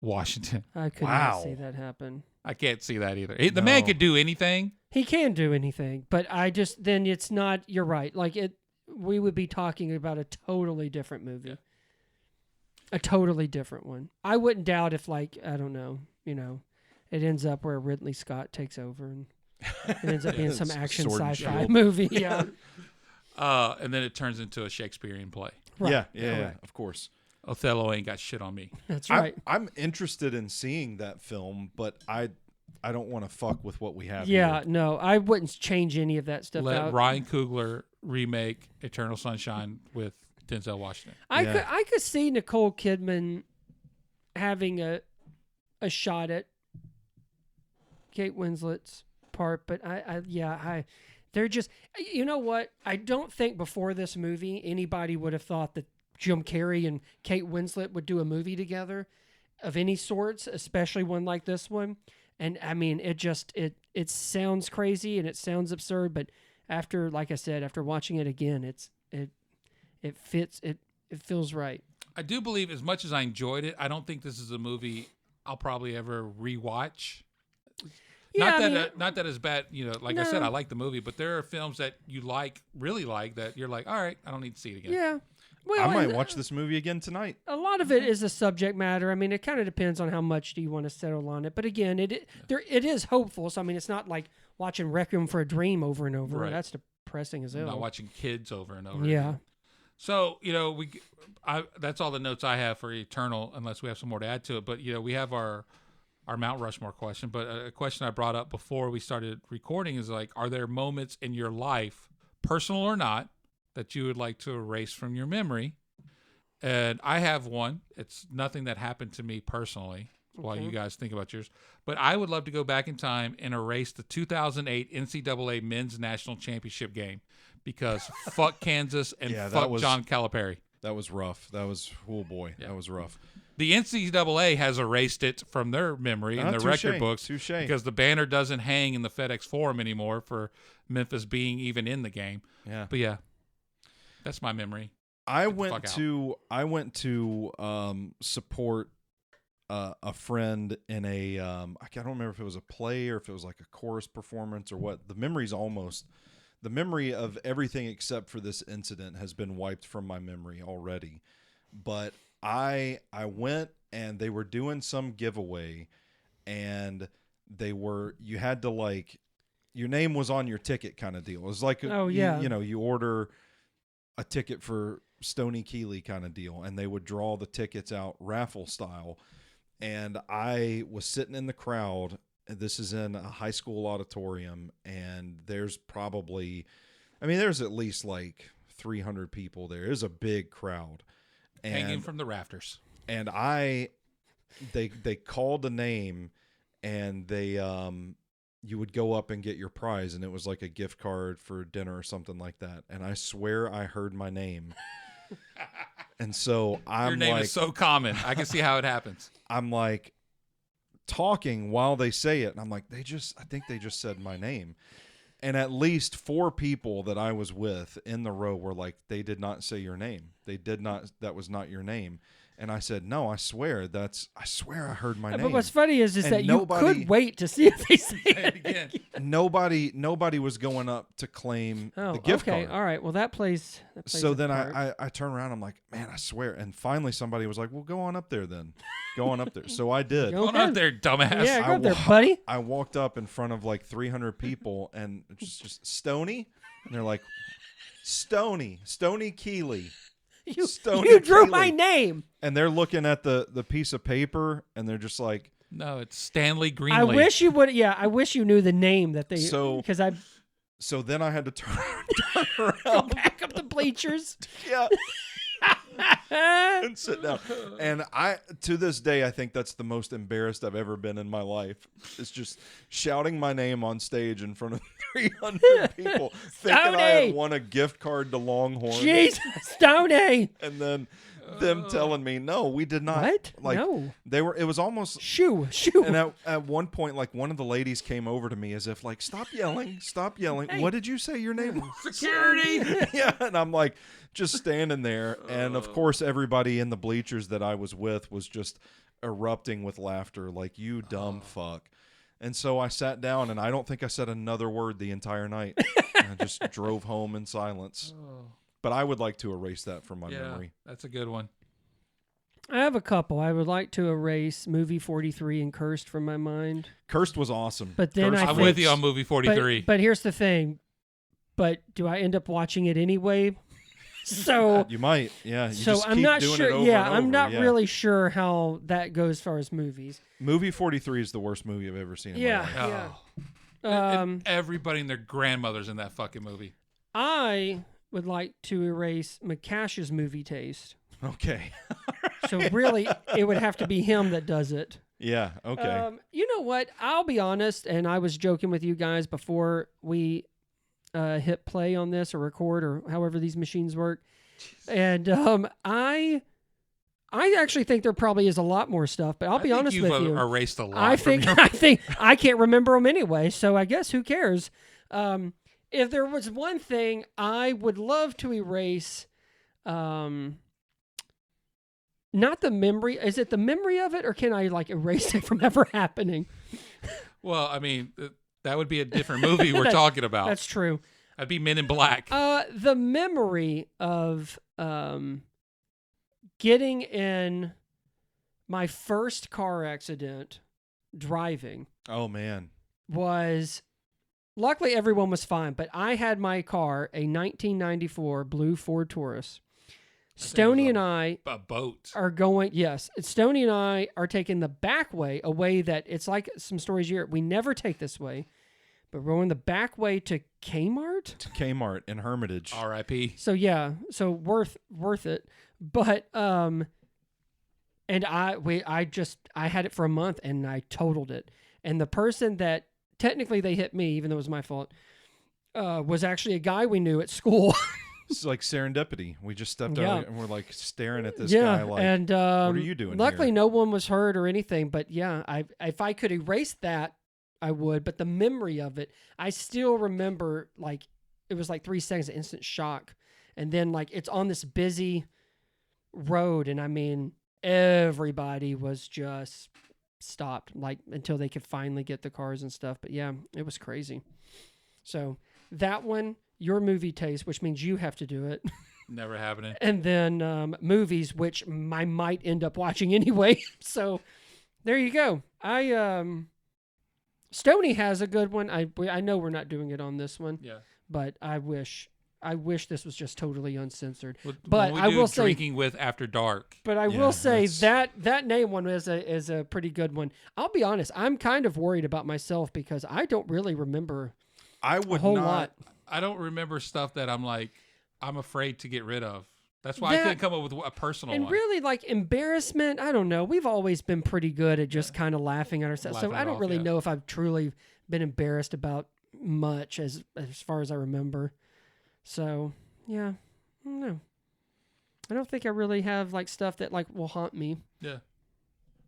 Washington. I could Wow. not see that happen. I can't see that either. The man No. could do anything. He can do anything, but then it's not. You're right. Like we would be talking about a totally different movie, Yeah. a totally different one. I wouldn't doubt if, like, I don't know, it ends up where Ridley Scott takes over and it ends up being some action Sword and sci-fi shield. movie. Yeah, And then it turns into a Shakespearean play. right. Yeah, Correct. of course. Othello ain't got shit on me. That's right. I'm interested in seeing that film, but I don't want to fuck with what we have Yeah, here. no, I wouldn't change any of that stuff Let out. Ryan Coogler remake Eternal Sunshine with Denzel Washington. I could see Nicole Kidman having a shot at Kate Winslet's part, but they're just, you know what? I don't think before this movie anybody would have thought that Jim Carrey and Kate Winslet would do a movie together of any sorts, especially one like this one. And I mean, it sounds crazy and it sounds absurd, but after, like I said, after watching it again, it fits. It feels right. I do believe, as much as I enjoyed it, I don't think this is a movie I'll probably ever rewatch. Yeah, Not that it's bad. Like I No. said, I like the movie, but there are films that you really like, that you're like, all right, I don't need to see it again. Yeah. Well, I might and watch this movie again tonight. a lot of it is the subject matter. I mean, it kind of depends on how much do you want to settle on it. But again, it is hopeful. So I mean, it's not like watching Requiem for a Dream over and over. Right. That's depressing as I'm hell. not watching Kids over and over. Yeah. again. So, that's all the notes I have for Eternal, unless we have some more to add to it. But, we have our Mount Rushmore question. But a question I brought up before we started recording is like, are there moments in your life, personal or not, that you would like to erase from your memory? And I have one. It's nothing that happened to me personally, while you guys think about yours. But I would love to go back in time and erase the 2008 NCAA Men's National Championship game. Because fuck Kansas and fuck John Calipari. That was rough. That was, oh boy, that was rough. The NCAA has erased it from their memory in their record books. Because the banner doesn't hang in the FedEx Forum anymore for Memphis being even in the game. Yeah. But yeah, that's my memory. I went to support a friend in a I don't remember if it was a play or if it was like a chorus performance or what. The memory of everything except for this incident has been wiped from my memory already. But I went and they were doing some giveaway, and you had to, like, your name was on your ticket kind of deal. It was like you order a ticket for Stoney Keeley kind of deal, and they would draw the tickets out raffle style. And I was sitting in the crowd. This is in a high school auditorium, and there's at least like 300 people there. It was a big crowd. Hanging from the rafters. And they called a name, and you would go up and get your prize, and it was like a gift card for dinner or something like that. And I swear I heard my name. And so your name is so common. I can see how it happens. I'm like, talking while they say it, and I'm like, I think they just said my name. And at least 4 people that I was with in the row were like, they did not say your name. That was not your name. And I said, no, I swear I heard my name. But what's funny is that you could wait to see if they say it again. Nobody was going up to claim the gift card. All right. Well, that plays so then I turn around. I'm like, man, I swear. And finally somebody was like, well, go on up there then. Go on up there. So I did. Go on up there, dumbass. Yeah, go up there, buddy. I walked up in front of like 300 people, and just Stoney. And they're like, Stoney Keeley. You drew Keeley. my name. And they're looking at the piece of paper, and they're just like, no, it's Stanley Greenlee. I wish you would. Yeah, I wish you knew the name that they. So then I had to turn around, go back up the bleachers. Yeah. And sit down. And to this day, I think that's the most embarrassed I've ever been in my life. It's just shouting my name on stage in front of 300 people, thinking I had won a gift card to Longhorn. Jeez, Stoney. And then them telling me, no, we did not. What? Like, no. It was almost. Shoo. And at one point, like, one of the ladies came over to me as if like, stop yelling. Hey. What did you say your name was? Security. Yeah. And I'm like, just standing there. And of course, everybody in the bleachers that I was with was just erupting with laughter. Like, you dumb fuck. And so I sat down, and I don't think I said another word the entire night. I just drove home in silence. But I would like to erase that from my memory. That's a good one. I have a couple. I would like to erase Movie 43 and Cursed from my mind. Cursed was awesome. But then I'm with you on Movie 43. But here's the thing. But do I end up watching it anyway? So you might, yeah. I'm not sure. I'm not really sure how that goes as far as movies. Movie 43 is the worst movie I've ever seen in my life. Yeah. And everybody and their grandmother's in that fucking movie. I would like to erase McCash's movie taste. Okay. So really, it would have to be him that does it. Yeah, okay. You know what? I'll be honest, and I was joking with you guys before we hit play on this or record or however these machines work. And I actually think there probably is a lot more stuff, but I'll be honest with you. Erased a lot. I think I can't remember them anyway, so I guess who cares? If there was one thing I would love to erase, not the memory. Is it the memory of it, or can I like erase it from ever happening? Well, I mean, that would be a different movie we're talking about. That's true. That'd be Men in Black. The memory of getting in my first car accident driving. Oh, man. Was... Luckily, everyone was fine, but I had my car, a 1994 blue Ford Taurus, Stoney and I a boat. are going. Yes, Stoney and I are taking the back way, a way that it's like some stories you hear. We never take this way, but we're going the back way to Kmart. To Kmart in Hermitage. R.I.P. So yeah, so worth it. But and I had it for a month and I totaled it. And the person that technically they hit me, even though it was my fault, was actually a guy we knew at school. It's like serendipity. We just stepped out and we're like staring at this yeah, guy like, and what are you doing luckily here? no one was hurt or anything. But yeah, if I could erase that, I would. But the memory of it, I still remember. Like it was like 3 seconds of instant shock, and then like it's on this busy road, and I mean everybody was just stopped like until they could finally get the cars and stuff. But yeah, it was crazy. So that one, your movie taste, which means you have to do it. Never happening. And then movies, which I might end up watching anyway. So there you go. Stoney has a good one. I know we're not doing it on this one. Yeah. But I wish this was just totally uncensored. But I will say, drinking with After Dark. but I will say that name one is a pretty good one. I'll be honest, I'm kind of worried about myself because I don't really remember I would a whole not. lot. I don't remember stuff that I'm afraid to get rid of. That's why I couldn't come up with a personal and one. really, like embarrassment, I don't know. We've always been pretty good at just kind of laughing at ourselves. So Laughing I it don't off, really yeah. know if I've truly been embarrassed about much as far as I remember. So yeah, no, I don't think I really have like stuff that like will haunt me. Yeah.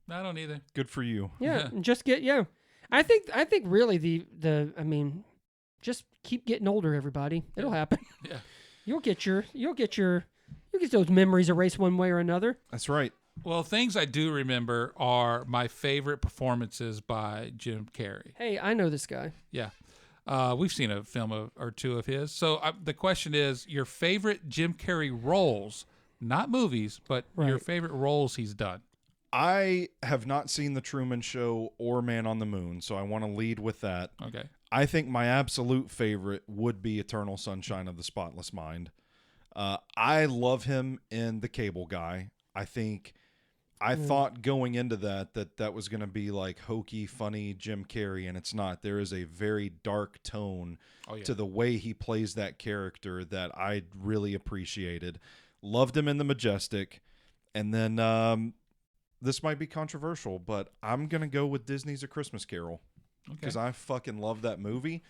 No, I don't either. Good for you. Yeah, and just get I think really I mean, just keep getting older, everybody. It'll happen. Yeah. You'll get those memories erased one way or another. That's right. Well, things I do remember are my favorite performances by Jim Carrey. Hey, I know this guy. Yeah. We've seen a film or two of his. So the question is your favorite Jim Carrey roles, not movies, but your favorite roles he's done. I have not seen The Truman Show or Man on the Moon, so I want to lead with that. Okay. I think my absolute favorite would be Eternal Sunshine of the Spotless Mind. I love him in The Cable Guy. I thought going into that was going to be like hokey, funny Jim Carrey, and it's not. There is a very dark tone to the way he plays that character that I really appreciated. Loved him in The Majestic. And then this might be controversial, but I'm going to go with Disney's A Christmas Carol. Because I fucking love that movie,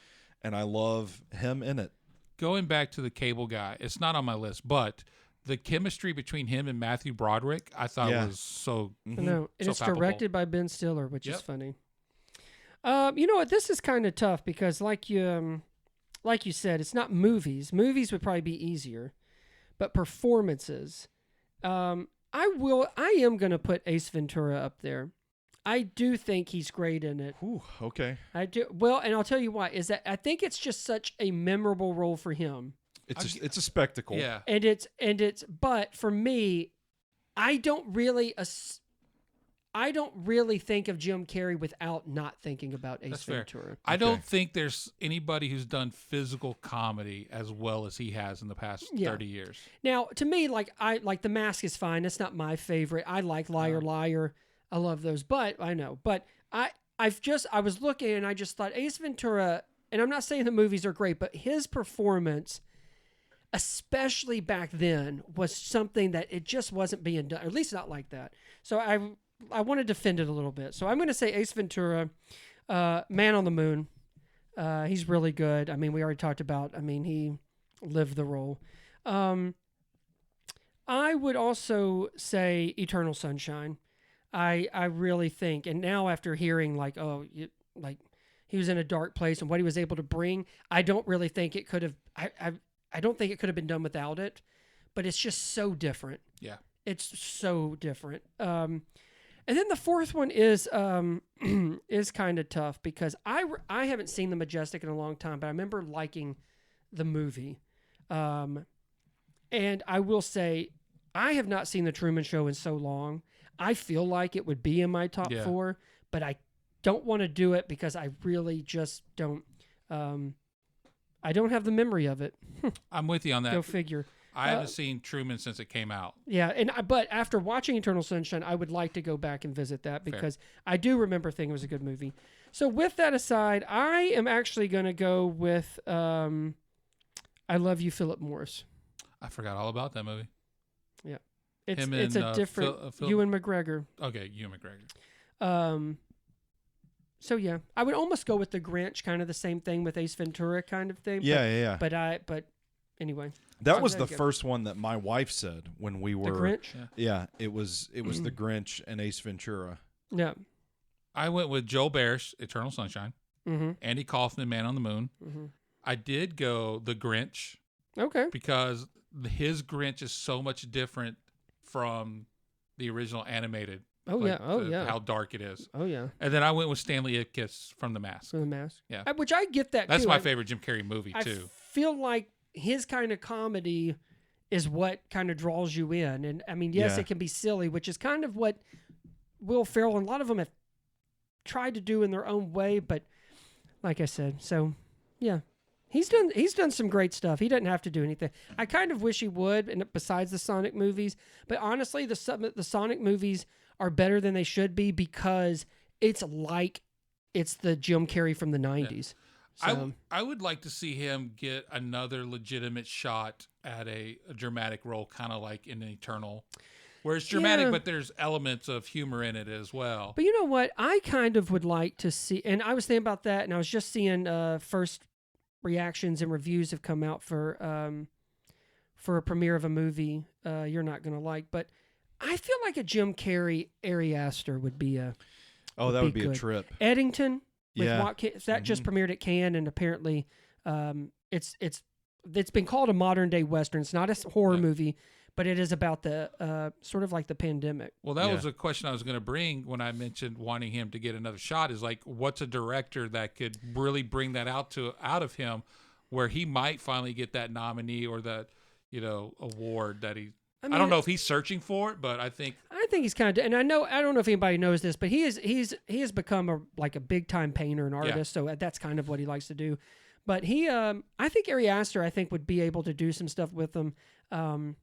and I love him in it. Going back to The Cable Guy, it's not on my list, but the chemistry between him and Matthew Broderick, I thought was so No, and so it's palpable. directed by Ben Stiller, which is funny. You know what? This is kind of tough because, like you said, it's not movies. Movies would probably be easier, but performances. I am going to put Ace Ventura up there. I do think he's great in it. Ooh, okay. I do. Well, and I'll tell you why. Is that I think it's just such a memorable role for him. It's a spectacle. Yeah. And it's but for me, I don't really think of Jim Carrey without not thinking about Ace Ventura. I don't think there's anybody who's done physical comedy as well as he has in the past 30 years. Now, to me, like The Mask is fine. It's not my favorite. I like Liar Liar. I love those, but I know. But I was looking and I just thought Ace Ventura, and I'm not saying the movies are great, but his performance, especially back then, was something that it just wasn't being done, or at least not like that. So I want to defend it a little bit. So I'm going to say Ace Ventura, Man on the Moon. He's really good. I mean, we already talked about, he lived the role. I would also say Eternal Sunshine. I really think, and now after hearing he was in a dark place and what he was able to bring, I don't really think it could have. I don't think it could have been done without it, but it's just so different. Yeah, it's so different. And then the fourth one is kind of tough because I haven't seen The Majestic in a long time, but I remember liking the movie. And I will say I have not seen The Truman Show in so long. I feel like it would be in my top 4, but I don't want to do it because I really just don't. I don't have the memory of it. I'm with you on that. Go figure. I haven't seen Truman since it came out. Yeah, but after watching Eternal Sunshine, I would like to go back and visit that because I do remember thinking it was a good movie. So with that aside, I am actually going to go with I Love You, Philip Morris. I forgot all about that movie. Yeah. It's a different Ewan McGregor. Okay, Ewan McGregor. So yeah, I would almost go with The Grinch, kind of the same thing with Ace Ventura kind of thing. Yeah. But anyway. That was the first one that my wife said when we were. The Grinch? Yeah, it was The Grinch and Ace Ventura. Yeah. I went with Joel Barish, Eternal Sunshine. Mm-hmm. Andy Kaufman, Man on the Moon. Mm-hmm. I did go The Grinch. Okay. Because his Grinch is so much different from the original animated. Oh, yeah. How dark it is. Oh, yeah. And then I went with Stanley Ipkiss from The Mask. From The Mask. Yeah. Which I get that, That's too. my favorite Jim Carrey movie, too. I feel like his kind of comedy is what kind of draws you in. And, I mean, yes, it can be silly, which is kind of what Will Ferrell and a lot of them have tried to do in their own way. But like I said, so, yeah. He's done some great stuff. He doesn't have to do anything. I kind of wish he would, and besides the Sonic movies. But honestly, the Sonic movies are better than they should be because it's the Jim Carrey from the 90s. Yeah. So, I would like to see him get another legitimate shot at a dramatic role, kind of like in Eternal, where it's dramatic, but there's elements of humor in it as well. But you know what? I kind of would like to see, and I was thinking about that, and I was just seeing first reactions and reviews have come out for a premiere of a movie you're not going to like, but I feel like a Jim Carrey Ari Aster would be a that would be a trip. Eddington with Yeah. Watkins, that just premiered at Cannes, and apparently it's been called a modern day Western. It's not a horror movie, but it is about the sort of like the pandemic. Well, that was a question I was going to bring when I mentioned wanting him to get another shot, is like, what's a director that could really bring that out of him where he might finally get that nominee or that, award that I don't know if he's searching for it, but I think he's kind of, and I don't know if anybody knows this, but he has become a big time painter and artist. So that's kind of what he likes to do. But I think Ari Aster, would be able to do some stuff with him. I'm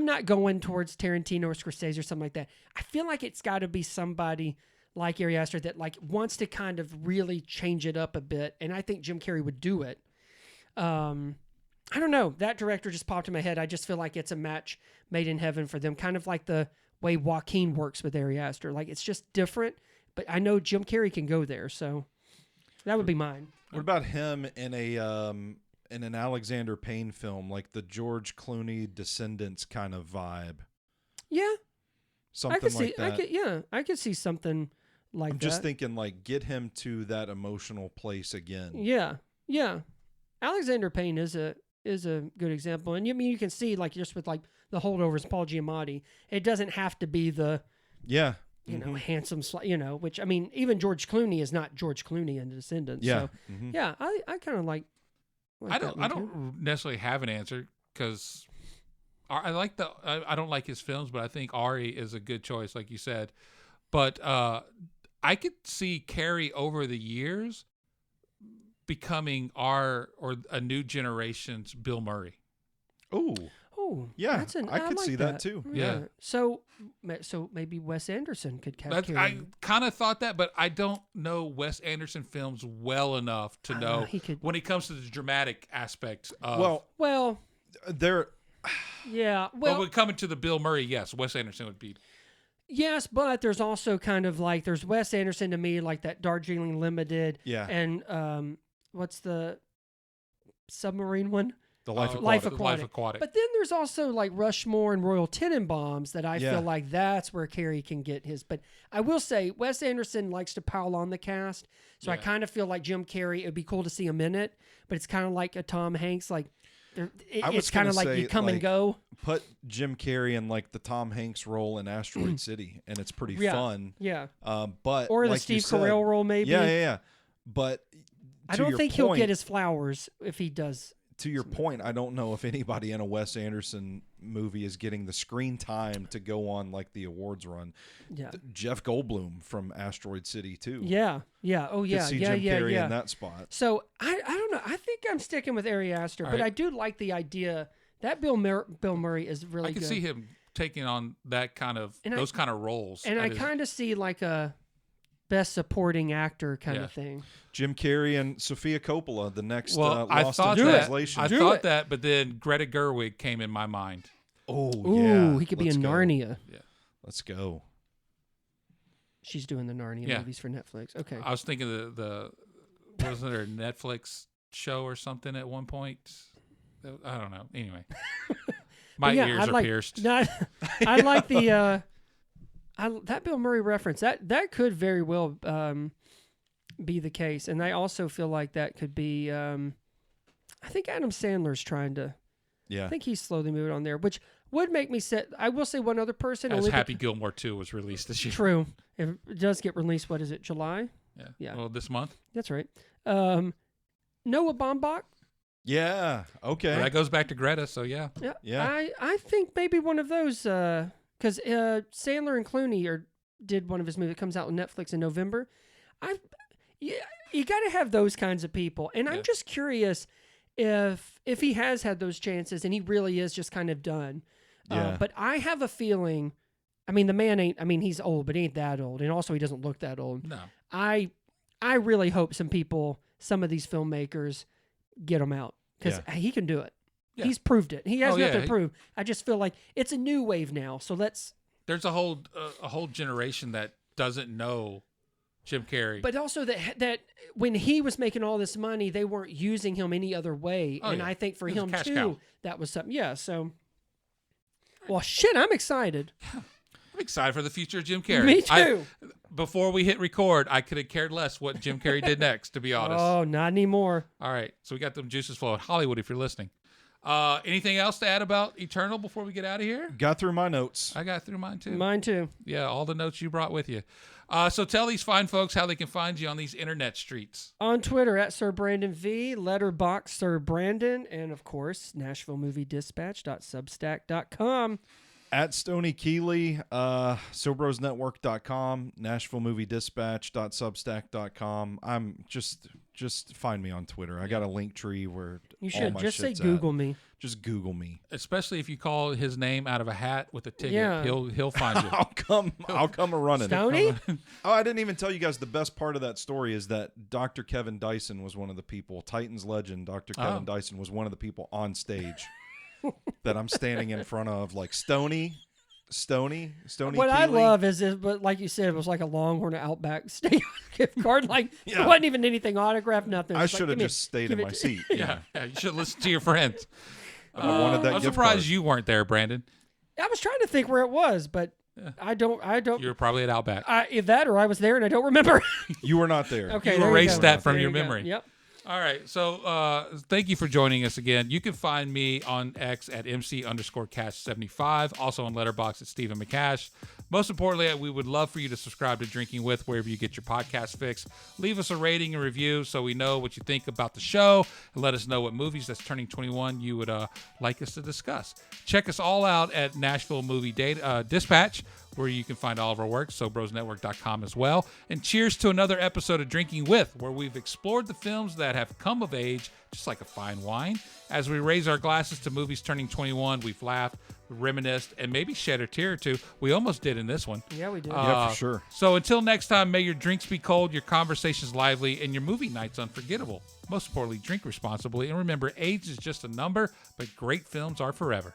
not going towards Tarantino or Scorsese or something like that. I feel like it's got to be somebody like Ari Aster that like wants to kind of really change it up a bit, and I think Jim Carrey would do it. I don't know. That director just popped in my head. I just feel like it's a match made in heaven for them, kind of like the way Joaquin works with Ari Aster. Like, it's just different, but I know Jim Carrey can go there, so that would be mine. What about him in an Alexander Payne film, like the George Clooney Descendants kind of vibe? Yeah. Something like that. I could see something like that. I'm just thinking, like, get him to that emotional place again. Yeah. Alexander Payne is a good example, and you can see, like, just with like the holdovers, Paul Giamatti, it doesn't have to be the handsome, which I mean, even George Clooney is not George Clooney in Descendants. Yeah, so, yeah, I kind of like. I don't necessarily have an answer because I don't like his films, but I think Ari is a good choice, like you said. But I could see Carrey over the years becoming a new generation's Bill Murray. Oh, yeah, I could like see that too. Yeah. So maybe Wes Anderson could capture. I kind of thought that, but I don't know Wes Anderson films well enough to know when it comes to the dramatic aspects of. Well, there. Yeah. Well, when coming to the Bill Murray, yes, Wes Anderson would be. Yes, but there's also kind of like there's Wes Anderson to me, like that Darjeeling Limited. Yeah. And what's the submarine one? The Life Aquatic. But then there's also like Rushmore and Royal Tenenbaums that I feel like that's where Carrey can get his. But I will say Wes Anderson likes to pile on the cast. So I kind of feel like Jim Carrey, it would be cool to see him in it. But it's kind of like a Tom Hanks. Like it's kind of like you come and go. Put Jim Carrey in like the Tom Hanks role in Asteroid City. And it's pretty fun. Yeah. But or the like Steve Carell role maybe. Yeah. But I don't think he'll get his flowers if he does. to your point, I don't know if anybody in a Wes Anderson movie is getting the screen time to go on like the awards run. Yeah. Jeff Goldblum from Asteroid City too. Yeah. Oh yeah. Could see Yeah. Jim Yeah. Carrey Yeah. in that spot. So I don't know. I think I'm sticking with Ari Aster, All but right. I do like the idea that Bill Murray is really I can good. see him taking on that kind of those kind of roles. And I kind of see like a best supporting actor kind Yeah. of thing. Jim Carrey and Sofia Coppola, the next I Lost thought in that. Translation. I thought that, but then Greta Gerwig came in my mind. Oh, Ooh, yeah. he could be Let's in go. Narnia. Let's go. She's doing the Narnia Yeah. movies for Netflix. Okay. I was thinking the wasn't there a Netflix show or something at one point? I don't know. Anyway, my ears are pierced. No, I like the that Bill Murray reference. That could very well be the case, and I also feel like that could be. I think Adam Sandler's trying to. Yeah. I think he's slowly moving on there, which would make me set. I will say one other person. As only Happy Gilmore 2 was released this year. True. It does get released. What is it? July? Yeah. Well, this month. That's right. Noah Baumbach. Yeah. Okay. Well, that goes back to Greta. So yeah. Yeah. I think maybe one of those because Sandler and Clooney did one of his movies. It comes out on Netflix in November. You got to have those kinds of people, and I'm just curious if he has had those chances and he really is just kind of done. Yeah. But I have a feeling. I mean, the man ain't. I mean, he's old, but he ain't that old, and also he doesn't look that old. No. I really hope some of these filmmakers get him out because he can do it. Yeah. He's proved it. He has nothing yeah. to prove. I just feel like it's a new wave now. So There's a whole generation that doesn't know Jim Carrey. But also that when he was making all this money, they weren't using him any other way. Oh, and yeah. I think for He was a him cash too, cow. that was something. Yeah. So, well, shit, I'm excited. I'm excited for the future of Jim Carrey. Me too. Before we hit record, I could have cared less what Jim Carrey did next, to be honest. Oh, not anymore. All right. So we got them juices flowing. Hollywood, if you're listening. Anything else to add about Eternal before we get out of here? Got through my notes. I got through mine too. Mine too. Yeah, all the notes you brought with you. So tell these fine folks how they can find you on these internet streets. On Twitter at Sir Brandon V, Letterboxd Sir Brandon, and of course NashvilleMovieDispatch.substack.com. At Stoney Keeley, SoBrosNetwork.com, NashvilleMovieDispatch.substack.com. I'm just find me on Twitter. I got a link tree where You all should my just say shit's Google at. me. Just Google me. Especially if you call his name out of a hat with a ticket, Yeah. he'll find you. I'll come a running. Stoney? Oh, I didn't even tell you guys the best part of that story is that Dr. Kevin Dyson was one of the people, Titans legend, Dr. Kevin Dyson was one of the people on stage that I'm standing in front of, like Stoney What I Keeley. love is, but like you said, it was like a Longhorn Outback steak gift card. Like Yeah. it wasn't even anything autographed, nothing. I It's like, should have give me- just stayed give in it- my seat. Yeah, you should listen to your friends. I wanted that I'm gift surprised card. you weren't there, Brandon. I was trying to think where it was, but I don't. You were probably at Outback. Either that or I was there and I don't remember. You were not there. Okay, You there erased go. that from There your you go. memory. Yep. All right. So thank you for joining us again. You can find me on X at MC_Cash75. Also on Letterboxd at Stephen McCash. Most importantly, we would love for you to subscribe to Drinking With wherever you get your podcast fix. Leave us a rating and review so we know what you think about the show. And let us know what movies that's turning 21 you would like us to discuss. Check us all out at Nashville Movie Dispatch, where you can find all of our work, SoBrosNetwork.com as well. And cheers to another episode of Drinking With, where we've explored the films that have come of age, just like a fine wine. As we raise our glasses to movies turning 21, we've laughed, reminisced, and maybe shed a tear or two. We almost did in this one. Yeah, we did. Yeah, for sure. So until next time, may your drinks be cold, your conversations lively, and your movie nights unforgettable. Most importantly, drink responsibly. And remember, age is just a number, but great films are forever.